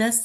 10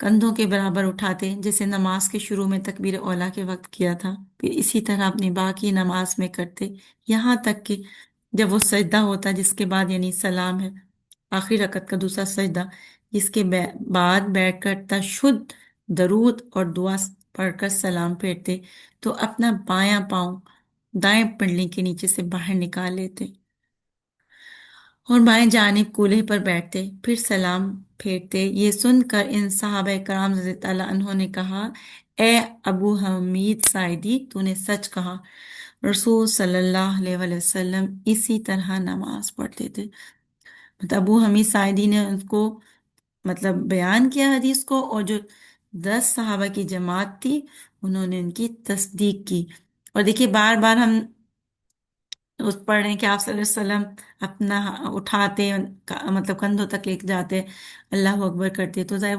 کندھوں کے برابر اٹھاتے جیسے نماز کے شروع میں تکبیر اولا کے وقت کیا تھا، پھر اسی طرح اپنی باقی نماز میں کرتے، یہاں تک کہ جب وہ سجدہ ہوتا جس کے بعد یعنی سلام ہے، آخری رکعت کا دوسرا سجدہ، جس کے بعد بیٹھ کر تشہد، درود اور دعا پڑھ کر سلام پھیرتے، تو اپنا بایاں پاؤں دائیں پنڈلی کے نیچے سے باہر نکال لیتے اور بائیں جانب کولہے پر بیٹھتے، پھر سلام پھیرتے۔ یہ سن کر ان صحابہ کرام رضی اللہ عنہ نے کہا، اے ابو حمید ساعدی، تو نے سچ کہا، رسول صلی اللہ علیہ وآلہ وسلم اسی طرح نماز پڑھتے تھے۔ مطلب ابو حمید ساعدی نے ان کو مطلب بیان کیا حدیث کو، اور جو 10 صحابہ کی جماعت تھی انہوں نے ان کی تصدیق کی۔ اور دیکھیے بار بار ہم اس پڑھ رہے ہیں کہ آپ صلی اللہ علیہ وسلم اپنا اٹھاتے، مطلب کندھوں تک لے کے جاتے، اللہ اکبر کرتے، تو ظاہر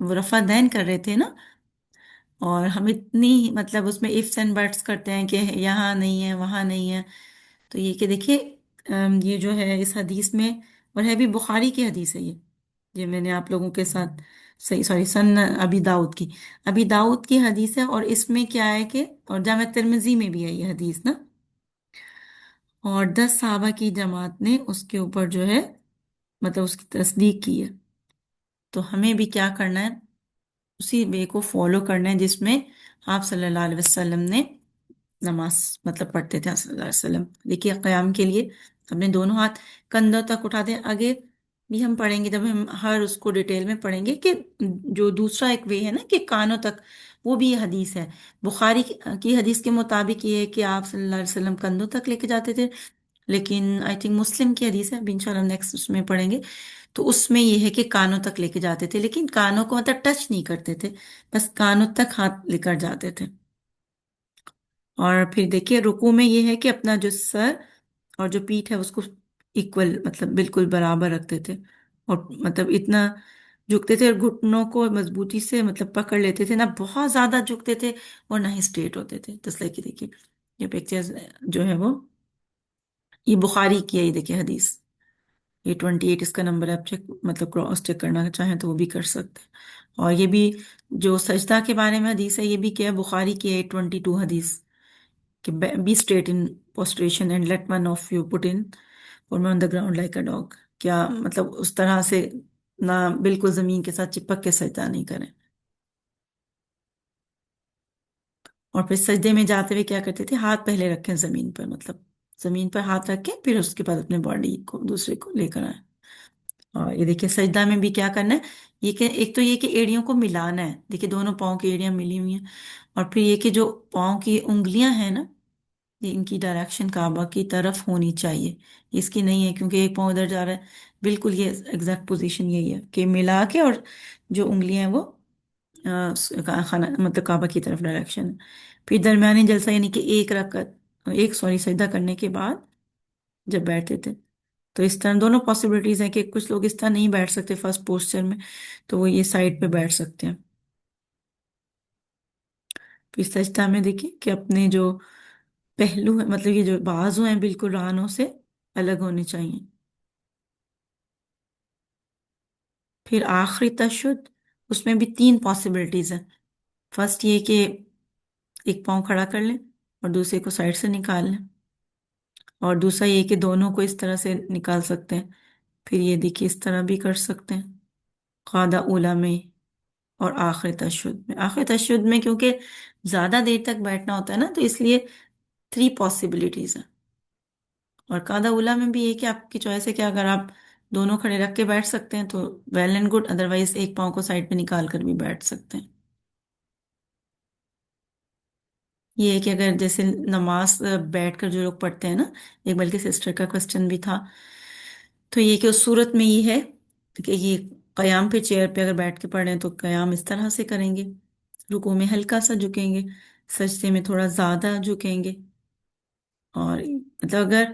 وہ رفع دین کر رہے تھے نا، اور ہم اتنی مطلب اس میں ifs اینڈ بٹس کرتے ہیں کہ یہاں نہیں ہے وہاں نہیں ہے۔ تو یہ کہ دیکھیے یہ جو ہے اس حدیث میں، اور ہے بھی بخاری کی حدیث ہے یہ میں نے آپ لوگوں کے ساتھ صحیح سوری سن ابی داؤد کی حدیث ہے، اور اس میں کیا ہے کہ اور جامع ترمذی میں بھی ہے یہ حدیث نا، اور 10 صحابہ کی جماعت نے اس کے اوپر جو ہے مطلب اس کی تصدیق کی ہے۔ تو ہمیں بھی کیا کرنا ہے، اسی وے کو فالو کرنا ہے جس میں آپ صلی اللہ علیہ وسلم نے نماز مطلب پڑھتے تھے صلی اللہ علیہ وسلم۔ دیکھیے قیام کے لیے اپنے دونوں ہاتھ کندھوں تک اٹھاتے ہیں، آگے بھی ہم پڑھیں گے جب ہم ہر اس کو ڈیٹیل میں پڑھیں گے کہ جو دوسرا ایک وے ہے نا کہ کانوں تک، وہ بھی یہ حدیث ہے بخاری کی حدیث کے مطابق، یہ ہے کہ آپ صلی اللہ علیہ وسلم کندھوں تک لے کے جاتے تھے، لیکن آئی تھنک مسلم کی حدیث ہے، ابھی انشاءاللہ نیکسٹ اس میں پڑھیں گے، تو اس میں یہ ہے کہ کانوں تک لے کے جاتے تھے، لیکن کانوں کو مطلب ٹچ نہیں کرتے تھے، بس کانوں تک ہاتھ لے کر جاتے تھے۔ اور پھر دیکھیے رکوع میں یہ ہے کہ اپنا جو سر اور جو پیٹھ ہے اس کو ایکول مطلب بالکل برابر رکھتے تھے، اور مطلب اتنا جھکتے تھے اور گھٹنوں کو مضبوطی سے مطلب پکڑ لیتے تھے، نہ بہت زیادہ جھکتے تھے اور نہ ہی اسٹریٹ ہوتے تھے، جس لائک کہ دیکھیے یہ پکچر جو ہے وہ یہ بخاری کی ہے، یہ دیکھیے حدیث، یہ 28 اس کا نمبر ہے، آپ چیک مطلب کراس چیک کرنا چاہیں تو وہ بھی کر سکتے ہیں۔ اور یہ بھی جو سجدہ کے بارے میں حدیث ہے یہ بھی کیا ہے، بخاری کی ہے 22 حدیث، کہ be straight in prostration and let one of you put in or on the ground like a dog، کیا مطلب اس طرح سے نہ بالکل زمین کے ساتھ چپک کے سجدہ نہیں کریں۔ اور پھر سجدے میں جاتے ہوئے کیا کرتے تھے، ہاتھ پہلے رکھیں زمین پر، مطلب زمین پر ہاتھ رکھ کے پھر اس کے بعد اپنے باڈی کو دوسرے کو لے کر آئیں۔ اور یہ دیکھیے سجدہ میں بھی کیا کرنا ہے، یہ کہ ایک تو یہ کہ ایڑیوں کو ملانا ہے، دیکھیے دونوں پاؤں کی ایڑیاں ملی ہوئی ہیں، اور پھر یہ کہ جو پاؤں کی انگلیاں ہیں نا، یہ ان کی ڈائریکشن کعبہ کی طرف ہونی چاہیے، اس کی نہیں ہے کیونکہ ایک پاؤں ادھر جا رہا ہے، بالکل یہ ایگزیکٹ پوزیشن یہی ہے کہ ملا کے، اور جو انگلیاں ہیں وہ خانہ مطلب کعبہ کی طرف ڈائریکشن ہے۔ پھر درمیانی جلسہ یعنی کہ سجدہ کرنے کے بعد جب بیٹھتے تھے، تو اس طرح دونوں پاسبلٹیز ہیں کہ کچھ لوگ اس طرح نہیں بیٹھ سکتے فرسٹ پوسچر میں، تو وہ یہ سائڈ پہ بیٹھ سکتے ہیں۔ پھر سجدہ میں دیکھیے کہ اپنے جو پہلو ہیں مطلب یہ جو بازو ہیں بالکل رانوں سے الگ ہونے چاہیے۔ پھر آخری تشہد، اس میں بھی 3 پاسبلٹیز ہیں۔ فرسٹ یہ کہ ایک پاؤں کھڑا کر لیں اور دوسرے کو سائڈ سے نکال لیں، اور دوسرا یہ کہ دونوں کو اس طرح سے نکال سکتے ہیں، پھر یہ دیکھیے اس طرح بھی کر سکتے ہیں قاعدہ اولا میں، اور آخری تشہد میں کیونکہ زیادہ دیر تک بیٹھنا ہوتا ہے نا، تو اس لیے 3 پاسبلٹیز ہیں۔ اور قاعدہ اولا میں بھی یہ کہ آپ کی چوائس ہے کہ اگر آپ دونوں کھڑے رکھ کے بیٹھ سکتے ہیں تو ویل اینڈ گڈ، ادروائز ایک پاؤں کو سائڈ پہ نکال کر بھی بیٹھ سکتے ہیں۔ یہ ہے کہ اگر جیسے نماز بیٹھ کر جو لوگ پڑھتے ہیں نا، ایک بلکہ سسٹر کا کوسچن بھی تھا، تو یہ کہ اس صورت میں یہ ہے کہ یہ قیام پہ چیئر پہ اگر بیٹھ کے پڑھ رہے ہیں تو قیام اس طرح سے کریں گے، رکوع میں ہلکا سا جھکیں گے، سجدے میں تھوڑا زیادہ جھکیں گے، اور مطلب اگر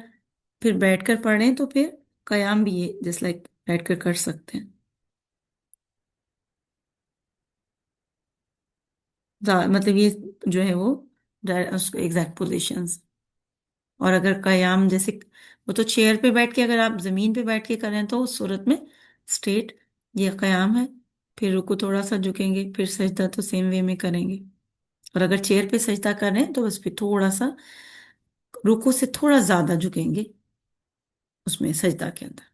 پھر بیٹھ کر پڑھ رہے ہیں تو پھر قیام بھی یہ جس لائک بیٹھ کر کر سکتے ہیں، مطلب یہ جو ہے وہ ایگزیکٹ پوزیشنز۔ اور اگر قیام جیسے وہ تو چیئر پہ بیٹھ کے، اگر آپ زمین پہ بیٹھ کے کریں تو اس صورت میں اسٹریٹ یہ قیام ہے، پھر رکو تھوڑا سا جھکیں گے، پھر سجدہ تو سیم وے میں کریں گے، اور اگر چیئر پہ سجدہ کر رہے ہیں تو بس پھر تھوڑا سا رکو سے تھوڑا زیادہ جھکیں گے اس میں سجدہ کے اندر۔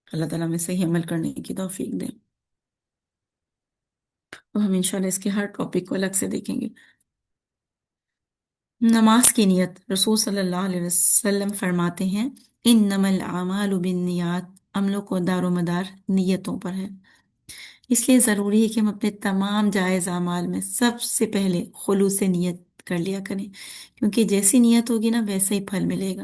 اللہ تعالیٰ میں صحیح عمل کرنے کی توفیق دے، اور ہم انشاءاللہ اس کے ہر ٹاپک کو الگ سے دیکھیں گے۔ نماز کی نیت، رسول صلی اللہ علیہ وسلم فرماتے ہیں انما الاعمال بالنیات، عملوں کو دار و مدار نیتوں پر ہے، اس لیے ضروری ہے کہ ہم اپنے تمام جائز اعمال میں سب سے پہلے خلوص نیت کر لیا کریں، کیونکہ جیسی نیت ہوگی نا ویسا ہی پھل ملے گا۔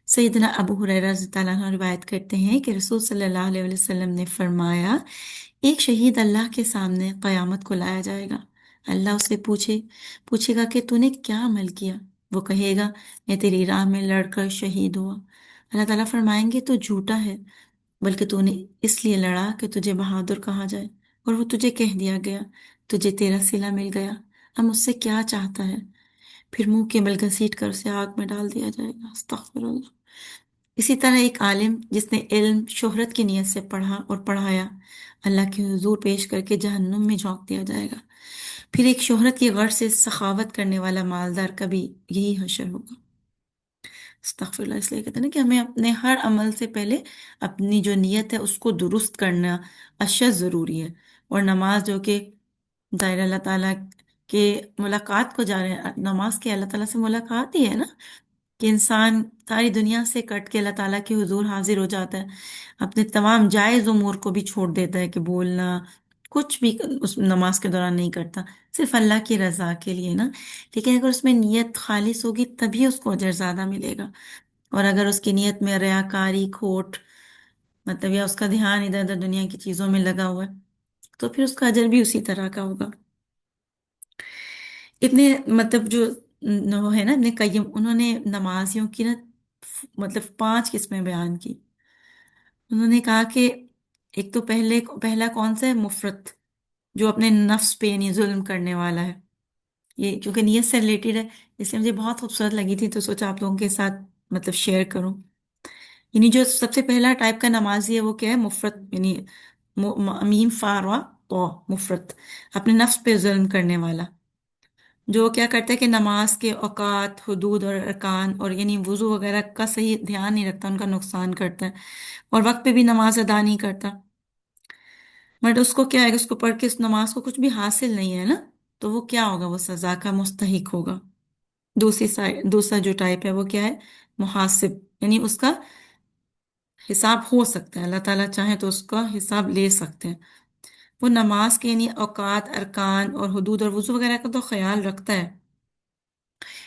سیدنا ابو ہریرہ رضی اللہ عنہ روایت کرتے ہیں کہ رسول صلی اللہ علیہ وسلم نے فرمایا ایک شہید اللہ کے سامنے قیامت کو لایا جائے گا، اللہ اسے پوچھے گا کہ تو نے کیا عمل کیا؟ وہ کہے گا میں تیری راہ میں لڑ کر شہید ہوا۔ اللہ تعالیٰ فرمائیں گے تو جھوٹا ہے، بلکہ تو نے اس لیے لڑا کہ تجھے بہادر کہا جائے، اور وہ تجھے کہہ دیا گیا تجھے تیرا صلہ مل گیا، اب مجھ سے کیا چاہتا ہے؟ پھر منہ کے بل گھسیٹ کر اسے آگ میں ڈال دیا جائے گا، استغفر اللہ۔ اسی طرح ایک عالم جس نے علم شہرت کی نیت سے پڑھا اور پڑھایا، اللہ کے حضور پیش کر کے جہنم میں جھونک دیا جائے گا۔ پھر ایک شہرت کی غرض سے سخاوت کرنے والا مالدار کا بھی یہی حشر ہوگا۔ استغفر اللہ، اس لیے کہتے ہیں نا کہ ہمیں اپنے ہر عمل سے پہلے اپنی جو نیت ہے اس کو درست کرنا اشد ضروری ہے۔ اور نماز جو کہ ظاہر اللہ تعالیٰ کے ملاقات کو جا رہے ہیں، نماز کے اللہ تعالیٰ سے ملاقات ہی ہے نا، کہ انسان ساری دنیا سے کٹ کے اللہ تعالیٰ کے حضور حاضر ہو جاتا ہے، اپنے تمام جائز امور کو بھی چھوڑ دیتا ہے کہ بولنا کچھ بھی اس نماز کے دوران نہیں کرتا، صرف اللہ کی رضا کے لیے نا۔ لیکن اگر اس میں نیت خالص ہوگی تبھی اس کو اجر زیادہ ملے گا، اور اگر اس کی نیت میں ریاکاری کھوٹ، مطلب یا اس کا دھیان ادھر ادھر دنیا کی چیزوں میں لگا ہوا ہے، تو پھر اس کا اجر بھی اسی طرح کا ہوگا۔ اتنے مطلب جو وہ ہے نا ابن قیم، انہوں نے نمازیوں کی نا مطلب 5 قسمیں بیان کی۔ انہوں نے کہا کہ ایک تو پہلا کون سا ہے؟ مفرط، جو اپنے نفس پہ یعنی ظلم کرنے والا ہے، یہ کیونکہ نیت سے ریلیٹڈ ہے اس لیے مجھے بہت خوبصورت لگی تھی تو سوچا آپ لوگوں کے ساتھ مطلب شیئر کروں۔ یعنی جو سب سے پہلا ٹائپ کا نمازی ہے وہ کیا ہے؟ مفرط، یعنی میم فاروا تو مفرط، اپنے نفس پہ ظلم کرنے والا، جو کیا کرتا ہے کہ نماز کے اوقات، حدود اور ارکان اور یعنی وضو وغیرہ کا صحیح دھیان نہیں رکھتا، ان کا نقصان کرتا ہے، اور وقت پہ بھی نماز ادا نہیں کرتا، بٹ اس کو کیا ہے کہ اس کو پڑھ کے اس نماز کو کچھ بھی حاصل نہیں ہے نا، تو وہ کیا ہوگا؟ وہ سزا کا مستحق ہوگا۔ دوسرا جو ٹائپ ہے وہ کیا ہے؟ محاسب، یعنی اس کا حساب ہو سکتا ہے، اللہ تعالیٰ چاہیں تو اس کا حساب لے سکتے ہیں۔ وہ نماز کے یعنی اوقات، ارکان اور حدود اور وضو وغیرہ کا تو خیال رکھتا ہے،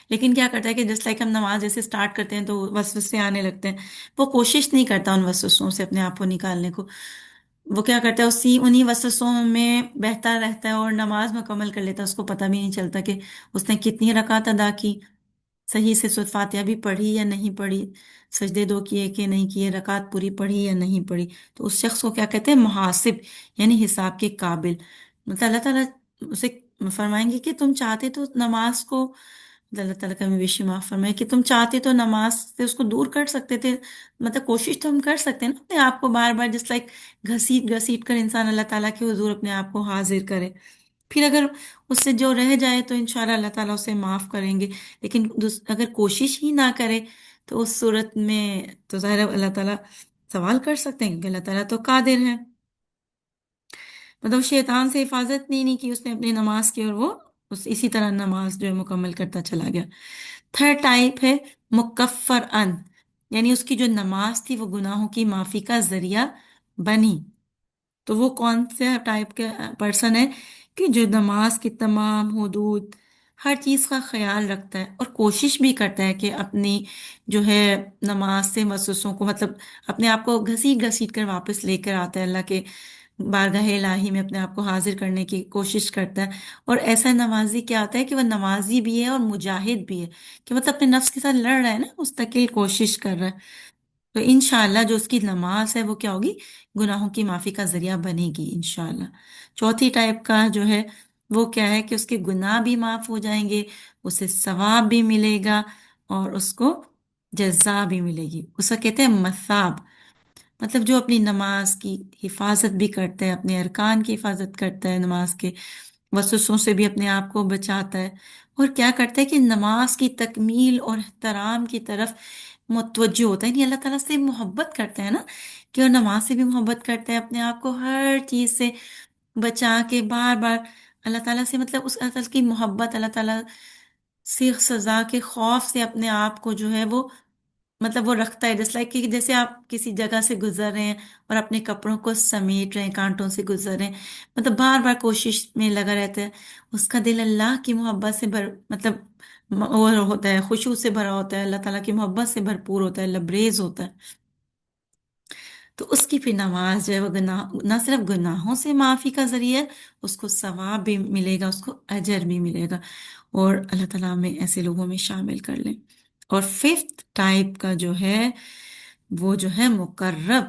لیکن کیا کرتا ہے کہ جس لائک ہم نماز جیسے سٹارٹ کرتے ہیں تو وسوسے آنے لگتے ہیں، وہ کوشش نہیں کرتا ان وسوسوں سے اپنے آپ کو نکالنے کو، وہ کیا کرتا ہے انہی وسوسوں میں بہتا رہتا ہے اور نماز مکمل کر لیتا ہے، اس کو پتہ بھی نہیں چلتا کہ اس نے کتنی رکعت ادا کی، صحیح سے سورۃ فاتحہ بھی پڑھی یا نہیں پڑھی، سجدے 2 کیے کہ نہیں کیے، رکعت پوری پڑھی یا نہیں پڑھی۔ تو اس شخص کو کیا کہتے ہیں؟ محاسب، یعنی حساب کے قابل۔ مطلب اللہ تعالیٰ اسے فرمائیں گے کہ تم چاہتے تو نماز کو، اللہ تعالیٰ کا بھی معاف فرمائے کہ تم چاہتے تو نماز سے اس کو دور کر سکتے تھے، مطلب کوشش تو ہم کر سکتے ہیں نا اپنے آپ کو بار بار جس لائک گھسیٹ گھسیٹ کر انسان اللہ تعالیٰ کے حضور اپنے آپ کو حاضر کرے، پھر اگر اس سے جو رہ جائے تو انشاءاللہ اللہ تعالیٰ اسے معاف کریں گے، لیکن اگر کوشش ہی نہ کرے تو اس صورت میں تو ظاہر ہے اللہ تعالیٰ سوال کر سکتے ہیں کہ اللہ تعالیٰ تو قادر ہے، مطلب شیطان سے حفاظت نہیں کی اس نے اپنی نماز کی، اور وہ اسی طرح نماز جو ہے مکمل کرتا چلا گیا۔ تھرڈ ٹائپ ہے مکفر ان، یعنی اس کی جو نماز تھی وہ گناہوں کی معافی کا ذریعہ بنی۔ تو وہ کون سے ٹائپ کے پرسن ہے کہ جو نماز کی تمام حدود، ہر چیز کا خیال رکھتا ہے اور کوشش بھی کرتا ہے کہ اپنی جو ہے نماز سے وسوسوں کو، مطلب اپنے آپ کو گھسیٹ گھسیٹ کر واپس لے کر آتا ہے اللہ کے بارگاہ الہی میں، اپنے آپ کو حاضر کرنے کی کوشش کرتا ہے۔ اور ایسا نمازی کیا ہوتا ہے کہ وہ نمازی بھی ہے اور مجاہد بھی ہے، کہ مطلب اپنے نفس کے ساتھ لڑ رہا ہے نا، مستقل کوشش کر رہا ہے، تو انشاءاللہ جو اس کی نماز ہے وہ کیا ہوگی؟ گناہوں کی معافی کا ذریعہ بنے گی انشاءاللہ۔ چوتھی ٹائپ کا جو ہے وہ کیا ہے کہ اس کے گناہ بھی معاف ہو جائیں گے، اسے ثواب بھی ملے گا اور اس کو جزا بھی ملے گی، اسے کہتے ہیں مثاب۔ مطلب جو اپنی نماز کی حفاظت بھی کرتا ہے، اپنے ارکان کی حفاظت کرتا ہے، نماز کے وسوسوں سے بھی اپنے آپ کو بچاتا ہے، اور کیا کرتا ہے کہ نماز کی تکمیل اور احترام کی طرف متوجہ ہوتا ہے، یعنی اللہ تعالیٰ سے محبت کرتا ہے نا، کہ اور نماز سے بھی محبت کرتا ہے، اپنے آپ کو ہر چیز سے بچا کے بار بار اللہ تعالیٰ سے، مطلب اس اللہ تعالیٰ کی محبت، اللہ تعالیٰ سے سزا کے خوف سے اپنے آپ کو جو ہے وہ، مطلب وہ رکھتا ہے، جس لائک کہ جیسے آپ کسی جگہ سے گزر رہے ہیں اور اپنے کپڑوں کو سمیٹ رہے ہیں، کانٹوں سے گزر رہے ہیں، مطلب بار بار کوشش میں لگا رہتا ہے، اس کا دل اللہ کی محبت سے مطلب وہ ہوتا ہے، خشوع سے بھرا ہوتا ہے، اللہ تعالیٰ کی محبت سے بھرپور ہوتا ہے، لبریز ہوتا ہے، تو اس کی پھر نماز جو ہے وہ گناہ نہ صرف گناہوں سے معافی کا ذریعہ ہے، اس کو ثواب بھی ملے گا، اس کو اجر بھی ملے گا، اور اللہ تعالیٰ ہمیں ایسے لوگوں میں شامل کر لیں۔ اور ففتھ ٹائپ کا جو ہے وہ جو ہے مقرب،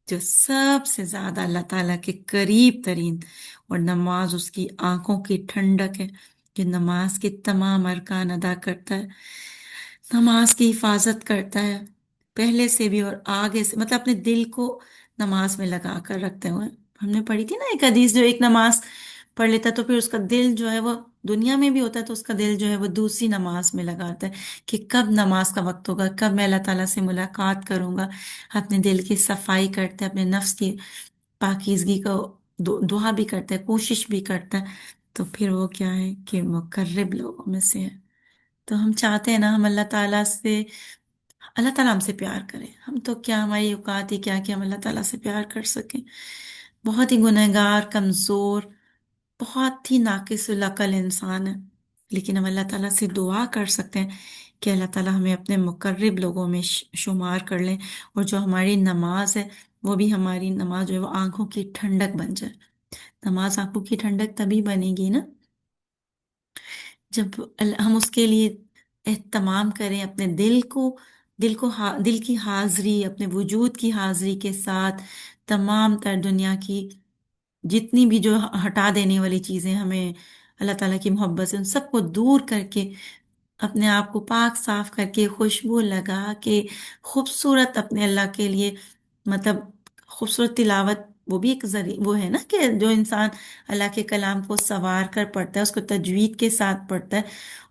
جو سب سے زیادہ اللہ تعالیٰ کے قریب ترین، اور نماز اس کی آنکھوں کی ٹھنڈک ہے، کہ نماز کے تمام ارکان ادا کرتا ہے، نماز کی حفاظت کرتا ہے، پہلے سے بھی اور آگے سے، مطلب اپنے دل کو نماز میں لگا کر رکھتے ہوئے، ہم نے پڑھی تھی نا ایک حدیث، جو ایک نماز پڑھ لیتا ہے تو پھر اس کا دل جو ہے وہ دنیا میں بھی ہوتا ہے، تو اس کا دل جو ہے وہ دوسری نماز میں لگاتا ہے، کہ کب نماز کا وقت ہوگا، کب میں اللہ تعالیٰ سے ملاقات کروں گا، اپنے دل کی صفائی کرتا ہے، اپنے نفس کی پاکیزگی کا دعا بھی کرتا ہے، کوشش بھی کرتا ہے، تو پھر وہ کیا ہے کہ مقرب لوگوں میں سے ہے۔ تو ہم چاہتے ہیں نا ہم اللہ تعالیٰ سے، اللہ تعالیٰ ہم سے پیار کرے، ہم تو کیا، ہماری اوقات ہی کیا کہ ہم اللہ تعالیٰ سے پیار کر سکیں، بہت ہی گنہگار، کمزور، بہت ہی ناقص العقل انسان ہے، لیکن ہم اللہ تعالیٰ سے دعا کر سکتے ہیں کہ اللہ تعالیٰ ہمیں اپنے مقرب لوگوں میں شمار کر لیں، اور جو ہماری نماز ہے وہ بھی، ہماری نماز جو ہے وہ آنکھوں کی ٹھنڈک بن جائے۔ نماز آنکھوں کی ٹھنڈک تبھی بنے گی نا جب ہم اس کے لیے اہتمام کریں، اپنے دل کی حاضری، اپنے وجود کی حاضری کے ساتھ، تمام تر دنیا کی جتنی بھی جو ہٹا دینے والی چیزیں ہمیں اللہ تعالیٰ کی محبت سے، ان سب کو دور کر کے، اپنے آپ کو پاک صاف کر کے، خوشبو لگا کے، خوبصورت اپنے اللہ کے لیے، مطلب خوبصورت تلاوت، وہ بھی ایک ذریعہ وہ ہے نا، کہ جو انسان اللہ کے کلام کو سنوار کر پڑھتا ہے، اس کو تجوید کے ساتھ پڑھتا ہے،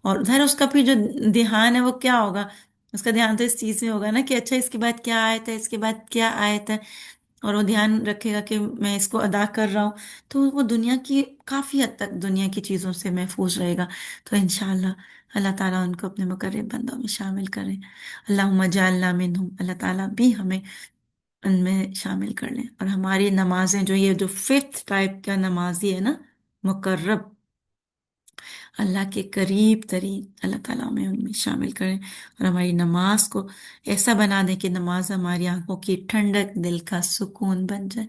اور ظاہر اس کا پھر جو دھیان ہے وہ کیا ہوگا، اس کا دھیان تو اس چیز میں ہوگا نا کہ اچھا اس کے بعد کیا آیت ہے، اس کے بعد کیا آیت ہے، اور وہ دھیان رکھے گا کہ میں اس کو ادا کر رہا ہوں، تو وہ دنیا کی کافی حد تک دنیا کی چیزوں سے محفوظ رہے گا، تو انشاءاللہ اللہ تعالیٰ ان کو اپنے مقرب بندوں میں شامل کرے۔ اللہم اجعلنا منہم، اللہ تعالیٰ بھی ہمیں ان میں شامل کر لیں، اور ہماری نمازیں جو یہ جو ففتھ ٹائپ کا نمازی ہے نا، مقرب، اللہ کے قریب ترین، اللہ تعالیٰ ہمیں ان میں شامل کریں، اور ہماری نماز کو ایسا بنا دیں کہ نماز ہماری آنکھوں کی ٹھنڈک، دل کا سکون بن جائے۔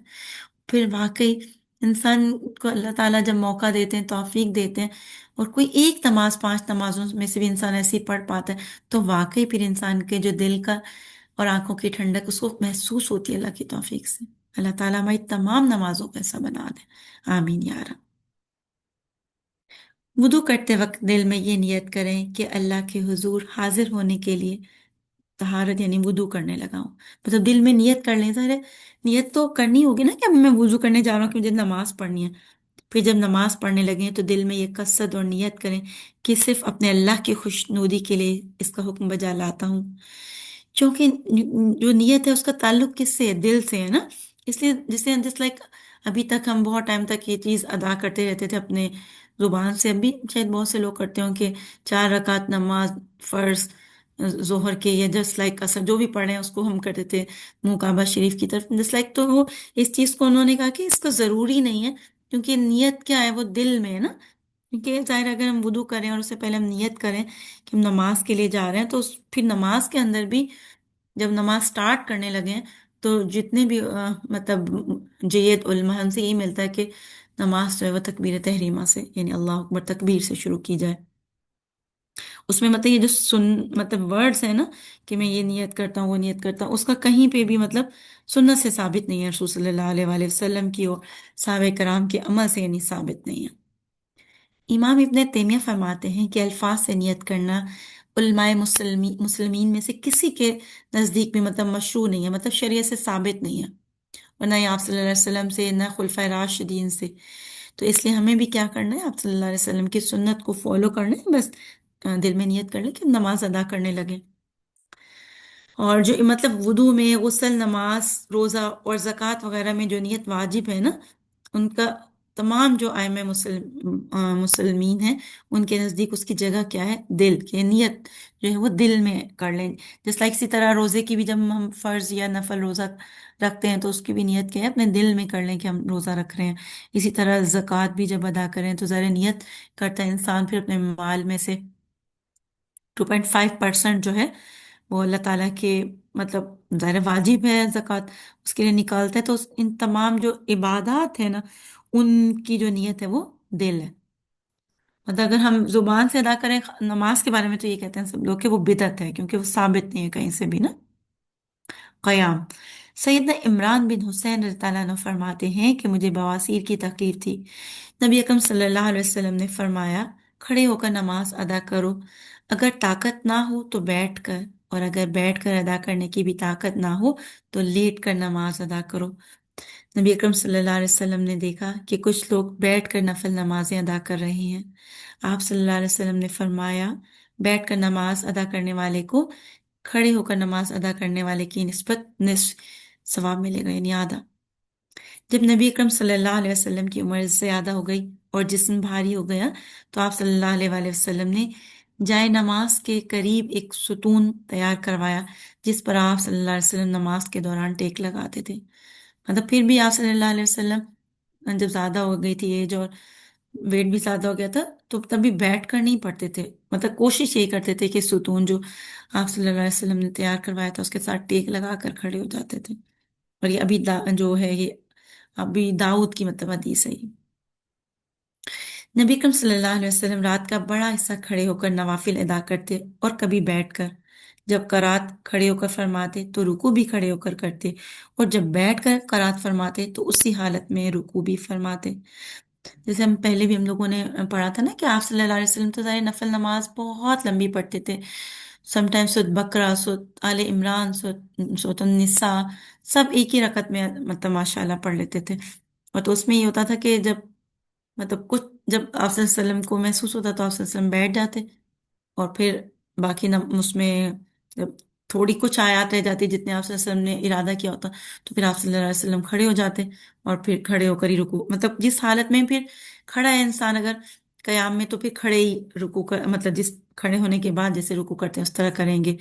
پھر واقعی انسان کو اللہ تعالیٰ جب موقع دیتے ہیں، توفیق دیتے ہیں، اور کوئی ایک نماز 5 نمازوں میں سے بھی انسان ایسی پڑھ پاتا ہے، تو واقعی پھر انسان کے جو دل کا اور آنکھوں کی ٹھنڈک اس کو محسوس ہوتی ہے اللہ کی توفیق سے۔ اللہ تعالیٰ ہماری تمام نمازوں کو ایسا بنا دے، آمین یا رب۔ وضو کرتے وقت دل میں یہ نیت کریں کہ اللہ کے حضور حاضر ہونے کے لیے طہارت، یعنی وضو کرنے لگا ہوں، مطلب دل میں نیت کر لیں، ظاہر ہے نیت تو کرنی ہوگی نا کہ اب میں وضو کرنے جا رہا ہوں کہ مجھے نماز پڑھنی ہے، پھر جب نماز پڑھنے لگیں تو دل میں یہ قصد اور نیت کریں کہ صرف اپنے اللہ کی خوشنودی کے لیے اس کا حکم بجا لاتا ہوں، کیونکہ جو نیت ہے اس کا تعلق کس سے ہے؟ دل سے ہے نا، اس لیے جس لائک ابھی تک ہم بہت ٹائم تک یہ چیز ادا کرتے رہتے تھے اپنے زبان سے، ابھی شاید بہت سے لوگ کرتے ہوں کہ 4 رکعت نماز فرض ظہر کے، یا جسٹ لائک اثر جو بھی پڑھ رہے ہیں اس کو ہم کرتے تھے منہ کعبہ شریف کی طرف، جسٹ لائک، تو وہ اس چیز کو انہوں نے کہا کہ اس کو ضروری نہیں ہے، کیونکہ نیت کیا ہے وہ دل میں ہے نا، کیونکہ ظاہر ہے اگر ہم وضو کریں اور اس سے پہلے ہم نیت کریں کہ ہم نماز کے لیے جا رہے ہیں، تو پھر نماز کے اندر بھی جب نماز سٹارٹ کرنے لگے ہیں تو جتنے بھی مطلب جید علماء ہیں ان سے یہی ملتا ہے کہ نماز جو ہے وہ تکبیر تحریمہ سے، یعنی اللہ اکبر تکبیر سے شروع کی جائے، اس میں مطلب یہ جو مطلب ورڈز ہیں نا کہ میں یہ نیت کرتا ہوں وہ نیت کرتا ہوں، اس کا کہیں پہ بھی مطلب سنت سے ثابت نہیں ہے، رسول صلی اللہ علیہ وآلہ وسلم کی اور صحابہ کرام کے عمل سے یعنی ثابت نہیں ہے۔ امام ابن تیمیہ فرماتے ہیں کہ الفاظ سے نیت کرنا علماء مسلمین میں سے کسی کے نزدیک بھی مطلب مشروع نہیں ہے، مطلب شریعت سے ثابت نہیں ہے، اور نہ ہی آپ صلی اللہ علیہ وسلم سے، نہ خلفۂ راشدین سے۔ تو اس لیے ہمیں بھی کیا کرنا ہے، آپ صلی اللہ علیہ وسلم کی سنت کو فالو کرنا ہے بس، دل میں نیت کر لیں کہ نماز ادا کرنے لگے۔ اور جو مطلب وضو میں، غسل، نماز، روزہ اور زکوٰۃ وغیرہ میں جو نیت واجب ہے نا، ان کا تمام جو ائمہ مسلمین ہیں، ان کے نزدیک اس کی جگہ کیا ہے، دل کی نیت جو ہے وہ دل میں کر لیں۔ جس لائک اسی طرح روزے کی بھی جب ہم فرض یا نفل روزہ رکھتے ہیں تو اس کی بھی نیت کیا ہے، اپنے دل میں کر لیں کہ ہم روزہ رکھ رہے ہیں۔ اسی طرح زکوٰۃ بھی جب ادا کریں تو ظاہر نیت کرتا ہے انسان، پھر اپنے مال میں سے 2.5% جو ہے وہ اللہ تعالیٰ کے، مطلب ظاہر واجب ہے زکوٰۃ، اس کے لیے نکالتا ہے، تو ان تمام جو عبادات ہیں نا، ان کی جو نیت ہے وہ دل ہے۔ مطلب اگر ہم زبان سے ادا کریں نماز کے بارے میں تو یہ کہتے ہیں سب لوگ کہ وہ بدعت ہے، کیونکہ وہ ثابت نہیں ہے کہیں سے بھی نا۔ قیام، سیدنا عمران بن حسین رضی اللہ عنہ فرماتے ہیں کہ مجھے بواسیر کی تکلیف تھی، نبی اکرم صلی اللہ علیہ وسلم نے فرمایا کھڑے ہو کر نماز ادا کرو، اگر طاقت نہ ہو تو بیٹھ کر، اور اگر بیٹھ کر ادا کرنے کی بھی طاقت نہ ہو تو لیٹ کر نماز ادا کرو۔ نبی اکرم صلی اللہ علیہ وسلم نے دیکھا کہ کچھ لوگ بیٹھ کر نفل نمازیں ادا کر رہے ہیں۔ آپ صلی اللہ علیہ وسلم نے فرمایا بیٹھ کر نماز ادا کرنے والے کو کھڑے ہو کر نماز ادا کرنے والے کی نسبت نصف ثواب ملے گا، یعنی آدھا۔ جب نبی اکرم صلی اللہ علیہ وسلم کی عمر زیادہ ہو گئی اور جسم بھاری ہو گیا تو آپ صلی اللہ علیہ وآلہ وسلم نے جائے نماز کے قریب ایک ستون تیار کروایا جس پر آپ صلی اللہ علیہ وسلم نماز کے دوران ٹیک لگاتے تھے۔ مطلب پھر بھی آپ صلی اللہ علیہ وسلم جب زیادہ ہو گئی تھی ایج اور ویٹ بھی زیادہ ہو گیا تھا تو تبھی بیٹھ کر نہیں پڑھتے تھے، مطلب کوشش یہی کرتے تھے کہ ستون جو آپ صلی اللہ علیہ وسلم نے تیار کروایا تھا اس کے ساتھ ٹیک لگا کر کھڑے ہو جاتے تھے۔ اور یہ ابھی جو ہے یہ ابھی داؤد کی مطلب حدیث ہے یہ۔ نبی اکرم صلی اللہ علیہ وسلم رات کا بڑا حصہ کھڑے ہو کر نوافل ادا کرتے اور کبھی بیٹھ کر۔ جب قرات کھڑے ہو کر فرماتے تو رکوع بھی کھڑے ہو کر کرتے، اور جب بیٹھ کر قرات فرماتے تو اسی حالت میں رکوع بھی فرماتے۔ جیسے ہم پہلے بھی ہم لوگوں نے پڑھا تھا نا کہ آپ صلی اللہ علیہ وسلم تو ظاہر نفل نماز بہت لمبی پڑھتے تھے، سم ٹائم سورۃ بقرہ، سورۃ آل عمران، سورۃ النساء، سب ایک ہی رکعت میں مطلب ماشاء اللہ پڑھ لیتے تھے۔ اور تو اس میں یہ ہوتا تھا کہ جب مطلب کچھ جب آپ صلی اللہ علیہ وسلم کو محسوس ہوتا تو آپ صلی اللہ علیہ وسلم بیٹھ جاتے، اور پھر باقی اس میں جب تھوڑی کچھ آیات رہ جاتی جتنے آپ صلی اللہ علیہ وسلم نے ارادہ کیا ہوتا تو پھر آپ صلی اللہ علیہ وسلم کھڑے ہو جاتے، اور پھر کھڑے ہو کر ہی رکوع، مطلب جس حالت میں پھر کھڑا ہے انسان اگر قیام میں تو پھر کھڑے ہی رکوع کر، مطلب جس کھڑے ہونے کے بعد جیسے رکوع کرتے ہیں اس طرح کریں گے۔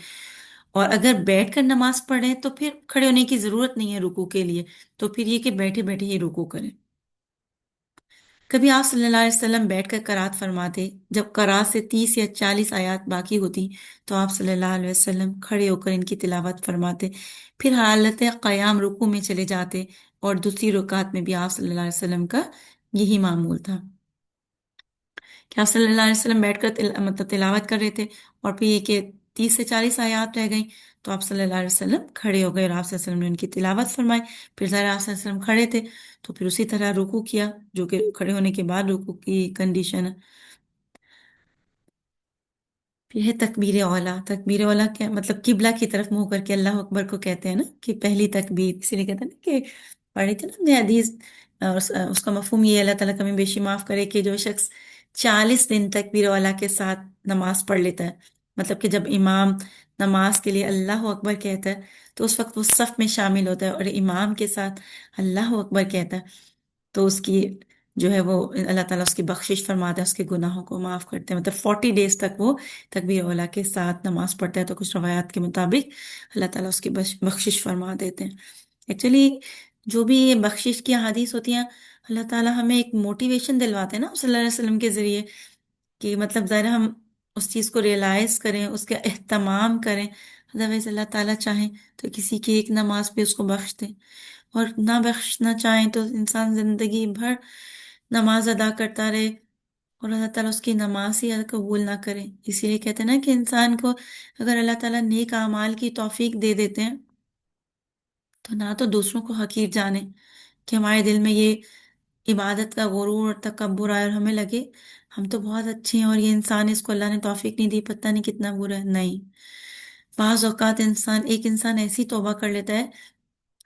اور اگر بیٹھ کر نماز پڑھیں تو پھر کھڑے ہونے کی ضرورت نہیں ہے رکوع کے لیے، تو پھر یہ کہ بیٹھے بیٹھے ہی رکوع کریں۔ کبھی آپ صلی اللہ علیہ وسلم بیٹھ کر قرات فرماتے، جب قرات سے 30 یا 40 آیات باقی ہوتی تو آپ صلی اللہ علیہ وسلم کھڑے ہو کر ان کی تلاوت فرماتے، پھر حالت قیام رکوع میں چلے جاتے، اور دوسری رکعت میں بھی آپ صلی اللہ علیہ وسلم کا یہی معمول تھا کہ آپ صلی اللہ علیہ وسلم بیٹھ کر مطلب تلاوت کر رہے تھے، اور پھر یہ کہ 30 سے 40 آیات رہ گئیں تو آپ صلی اللہ علیہ وسلم کھڑے ہو گئے اور آپ صلی اللہ علیہ وسلم نے ان کی تلاوت فرمائی، پھر ظاہر آپ صلی اللہ علیہ وسلم کھڑے تھے تو پھر اسی طرح رکوع کیا، جو کہ کھڑے ہونے کے بعد رکوع کی کنڈیشن ہے۔ پھر ہے تکبیر اولا، تکبیر اولا کیا مطلب قبلہ کی طرف منہ کر کے اللہ اکبر کو کہتے ہیں نا، کہ پہلی تکبیر اسی لیے کہتے ہیں نا کہ پڑھی تھی نا ہم نے حدیث، اور اس کا مفہوم یہ ہے اللہ تعالیٰ کمی بیشی معاف کرے کہ جو شخص 40 دن تکبیر اولا کے ساتھ نماز پڑھ لیتا ہے، مطلب کہ جب امام نماز کے لیے اللہ اکبر کہتا ہے تو اس وقت وہ صف میں شامل ہوتا ہے اور امام کے ساتھ اللہ اکبر کہتا ہے، تو اس کی جو ہے وہ اللہ تعالیٰ اس کی بخشش فرماتا ہے، اس کے گناہوں کو معاف کرتے ہیں، مطلب 40 days تک وہ تکبیر اولا کے ساتھ نماز پڑھتا ہے تو کچھ روایات کے مطابق اللہ تعالیٰ اس کی بخشش فرما دیتے ہیں۔ ایکچولی جو بھی یہ بخشش کی احادیث ہوتی ہیں اللہ تعالیٰ ہمیں ایک موٹیویشن دلواتے ہیں نا صلی اللہ علیہ وسلم کے ذریعے، کہ مطلب ظاہر ہم اس چیز کو ریئلائز کریں، اس کا اہتمام کریں، ادروائز اللہ تعالیٰ چاہیں تو کسی کی ایک نماز پہ اس کو بخش دیں، اور نہ بخشنا چاہیں تو انسان زندگی بھر نماز ادا کرتا رہے اور اللہ تعالیٰ اس کی نماز ہی قبول نہ کرے۔ اسی لیے کہتے ہیں نا کہ انسان کو اگر اللہ تعالیٰ نیک اعمال کی توفیق دے دیتے ہیں تو نہ تو دوسروں کو حقیر جانے کہ ہمارے دل میں یہ عبادت کا غرور اور تکبر آئے اور ہمیں لگے ہم تو بہت اچھے ہیں اور یہ انسان، اس کو اللہ نے توفیق نہیں دی، پتہ نہیں کتنا برا ہے۔ نہیں، بعض اوقات ایک انسان ایسی توبہ کر لیتا ہے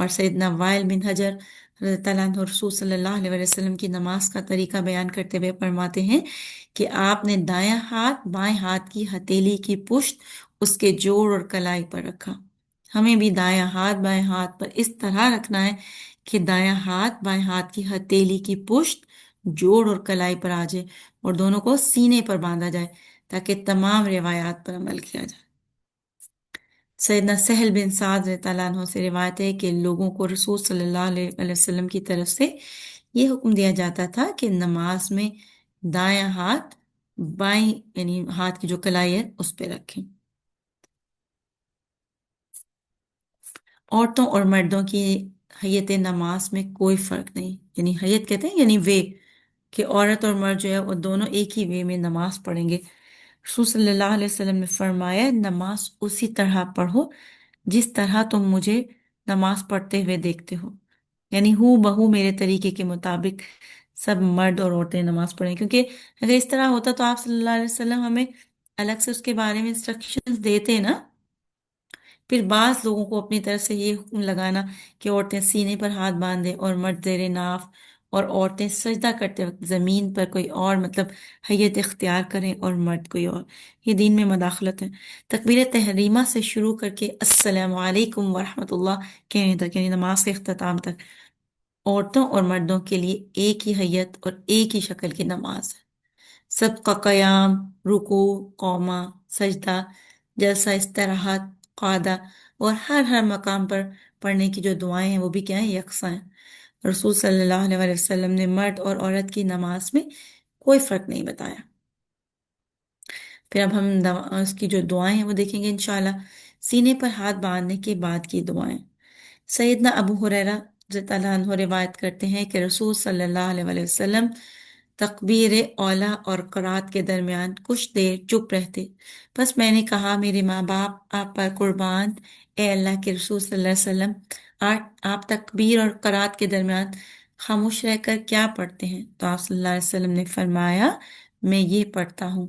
اور سیدنا وائل بن حجر رضی اللہ عنہ رسول صلی اللہ علیہ وسلم کی نماز کا طریقہ بیان کرتے ہوئے فرماتے ہیں کہ آپ نے دایاں ہاتھ بائیں ہاتھ کی ہتھیلی کی پشت اس کے جوڑ اور کلائی پر رکھا۔ ہمیں بھی دایاں ہاتھ بائیں ہاتھ پر اس طرح رکھنا ہے کہ دایاں ہاتھ بائیں ہاتھ کی ہتھیلی کی پشت جوڑ اور کلائی پر آ جائے اور دونوں کو سینے پر باندھا جائے تاکہ تمام روایات پر عمل کیا جائے۔ سیدنا سہل بن سعد رضی اللہ عنہ سے روایت ہے کہ لوگوں کو رسول صلی اللہ علیہ وسلم کی طرف سے یہ حکم دیا جاتا تھا کہ نماز میں دایاں ہاتھ بائیں یعنی ہاتھ کی جو کلائی ہے اس پہ رکھیں۔ عورتوں اور مردوں کی حیت نماز میں کوئی فرق نہیں، یعنی حیت کہتے ہیں یعنی وے، کہ عورت اور مرد جو ہے وہ دونوں ایک ہی وے میں نماز پڑھیں گے۔ رسول صلی اللہ علیہ وسلم نے فرمایا نماز اسی طرح پڑھو جس طرح تم مجھے نماز پڑھتے ہوئے دیکھتے ہو، یعنی ہو بہو میرے طریقے کے مطابق سب مرد اور عورتیں نماز پڑھیں، کیونکہ اگر اس طرح ہوتا تو آپ صلی اللہ علیہ وسلم ہمیں الگ سے اس کے بارے میں انسٹرکشن دیتے نا۔ پھر بعض لوگوں کو اپنی طرف سے یہ حکم لگانا کہ عورتیں سینے پر ہاتھ باندھیں اور مرد زیر ناف، اور عورتیں سجدہ کرتے وقت زمین پر کوئی اور مطلب حیت اختیار کریں اور مرد کوئی اور، یہ دین میں مداخلت ہے۔ تکبیر تحریمہ سے شروع کر کے السلام علیکم ورحمۃ اللہ کہنے تک، یعنی نماز کے اختتام تک، عورتوں اور مردوں کے لیے ایک ہی حیت اور ایک ہی شکل کی نماز ہے۔ سب کا قیام، رکوع، قومہ، سجدہ، جلسہ استراحت، قعدہ اور ہر مقام پر پڑھنے کی جو دعائیں ہیں وہ بھی کیا ہیں، یکساں ہیں۔ رسول صلی اللہ علیہ وسلم نے مرد اور عورت کی نماز میں کوئی فرق نہیں بتایا۔ پھر اب ہم اس کی جو دعائیں ہیں وہ دیکھیں گے انشاءاللہ۔ سینے پر ہاتھ باندھنے کے بعد کی دعائیں، سیدنا ابو ہریرہ رضی اللہ عنہ روایت کرتے ہیں کہ رسول صلی اللہ علیہ وسلم تکبیر اولیٰ اور قرات کے درمیان کچھ دیر چپ رہتے، بس میں نے کہا میرے ماں باپ آپ پر قربان، اے اللہ کے رسول صلی اللہ علیہ وسلم، آپ تکبیر اور قرات کے درمیان خاموش رہ کر کیا پڑھتے ہیں؟ تو آپ صلی اللہ علیہ وسلم نے فرمایا میں یہ پڑھتا ہوں،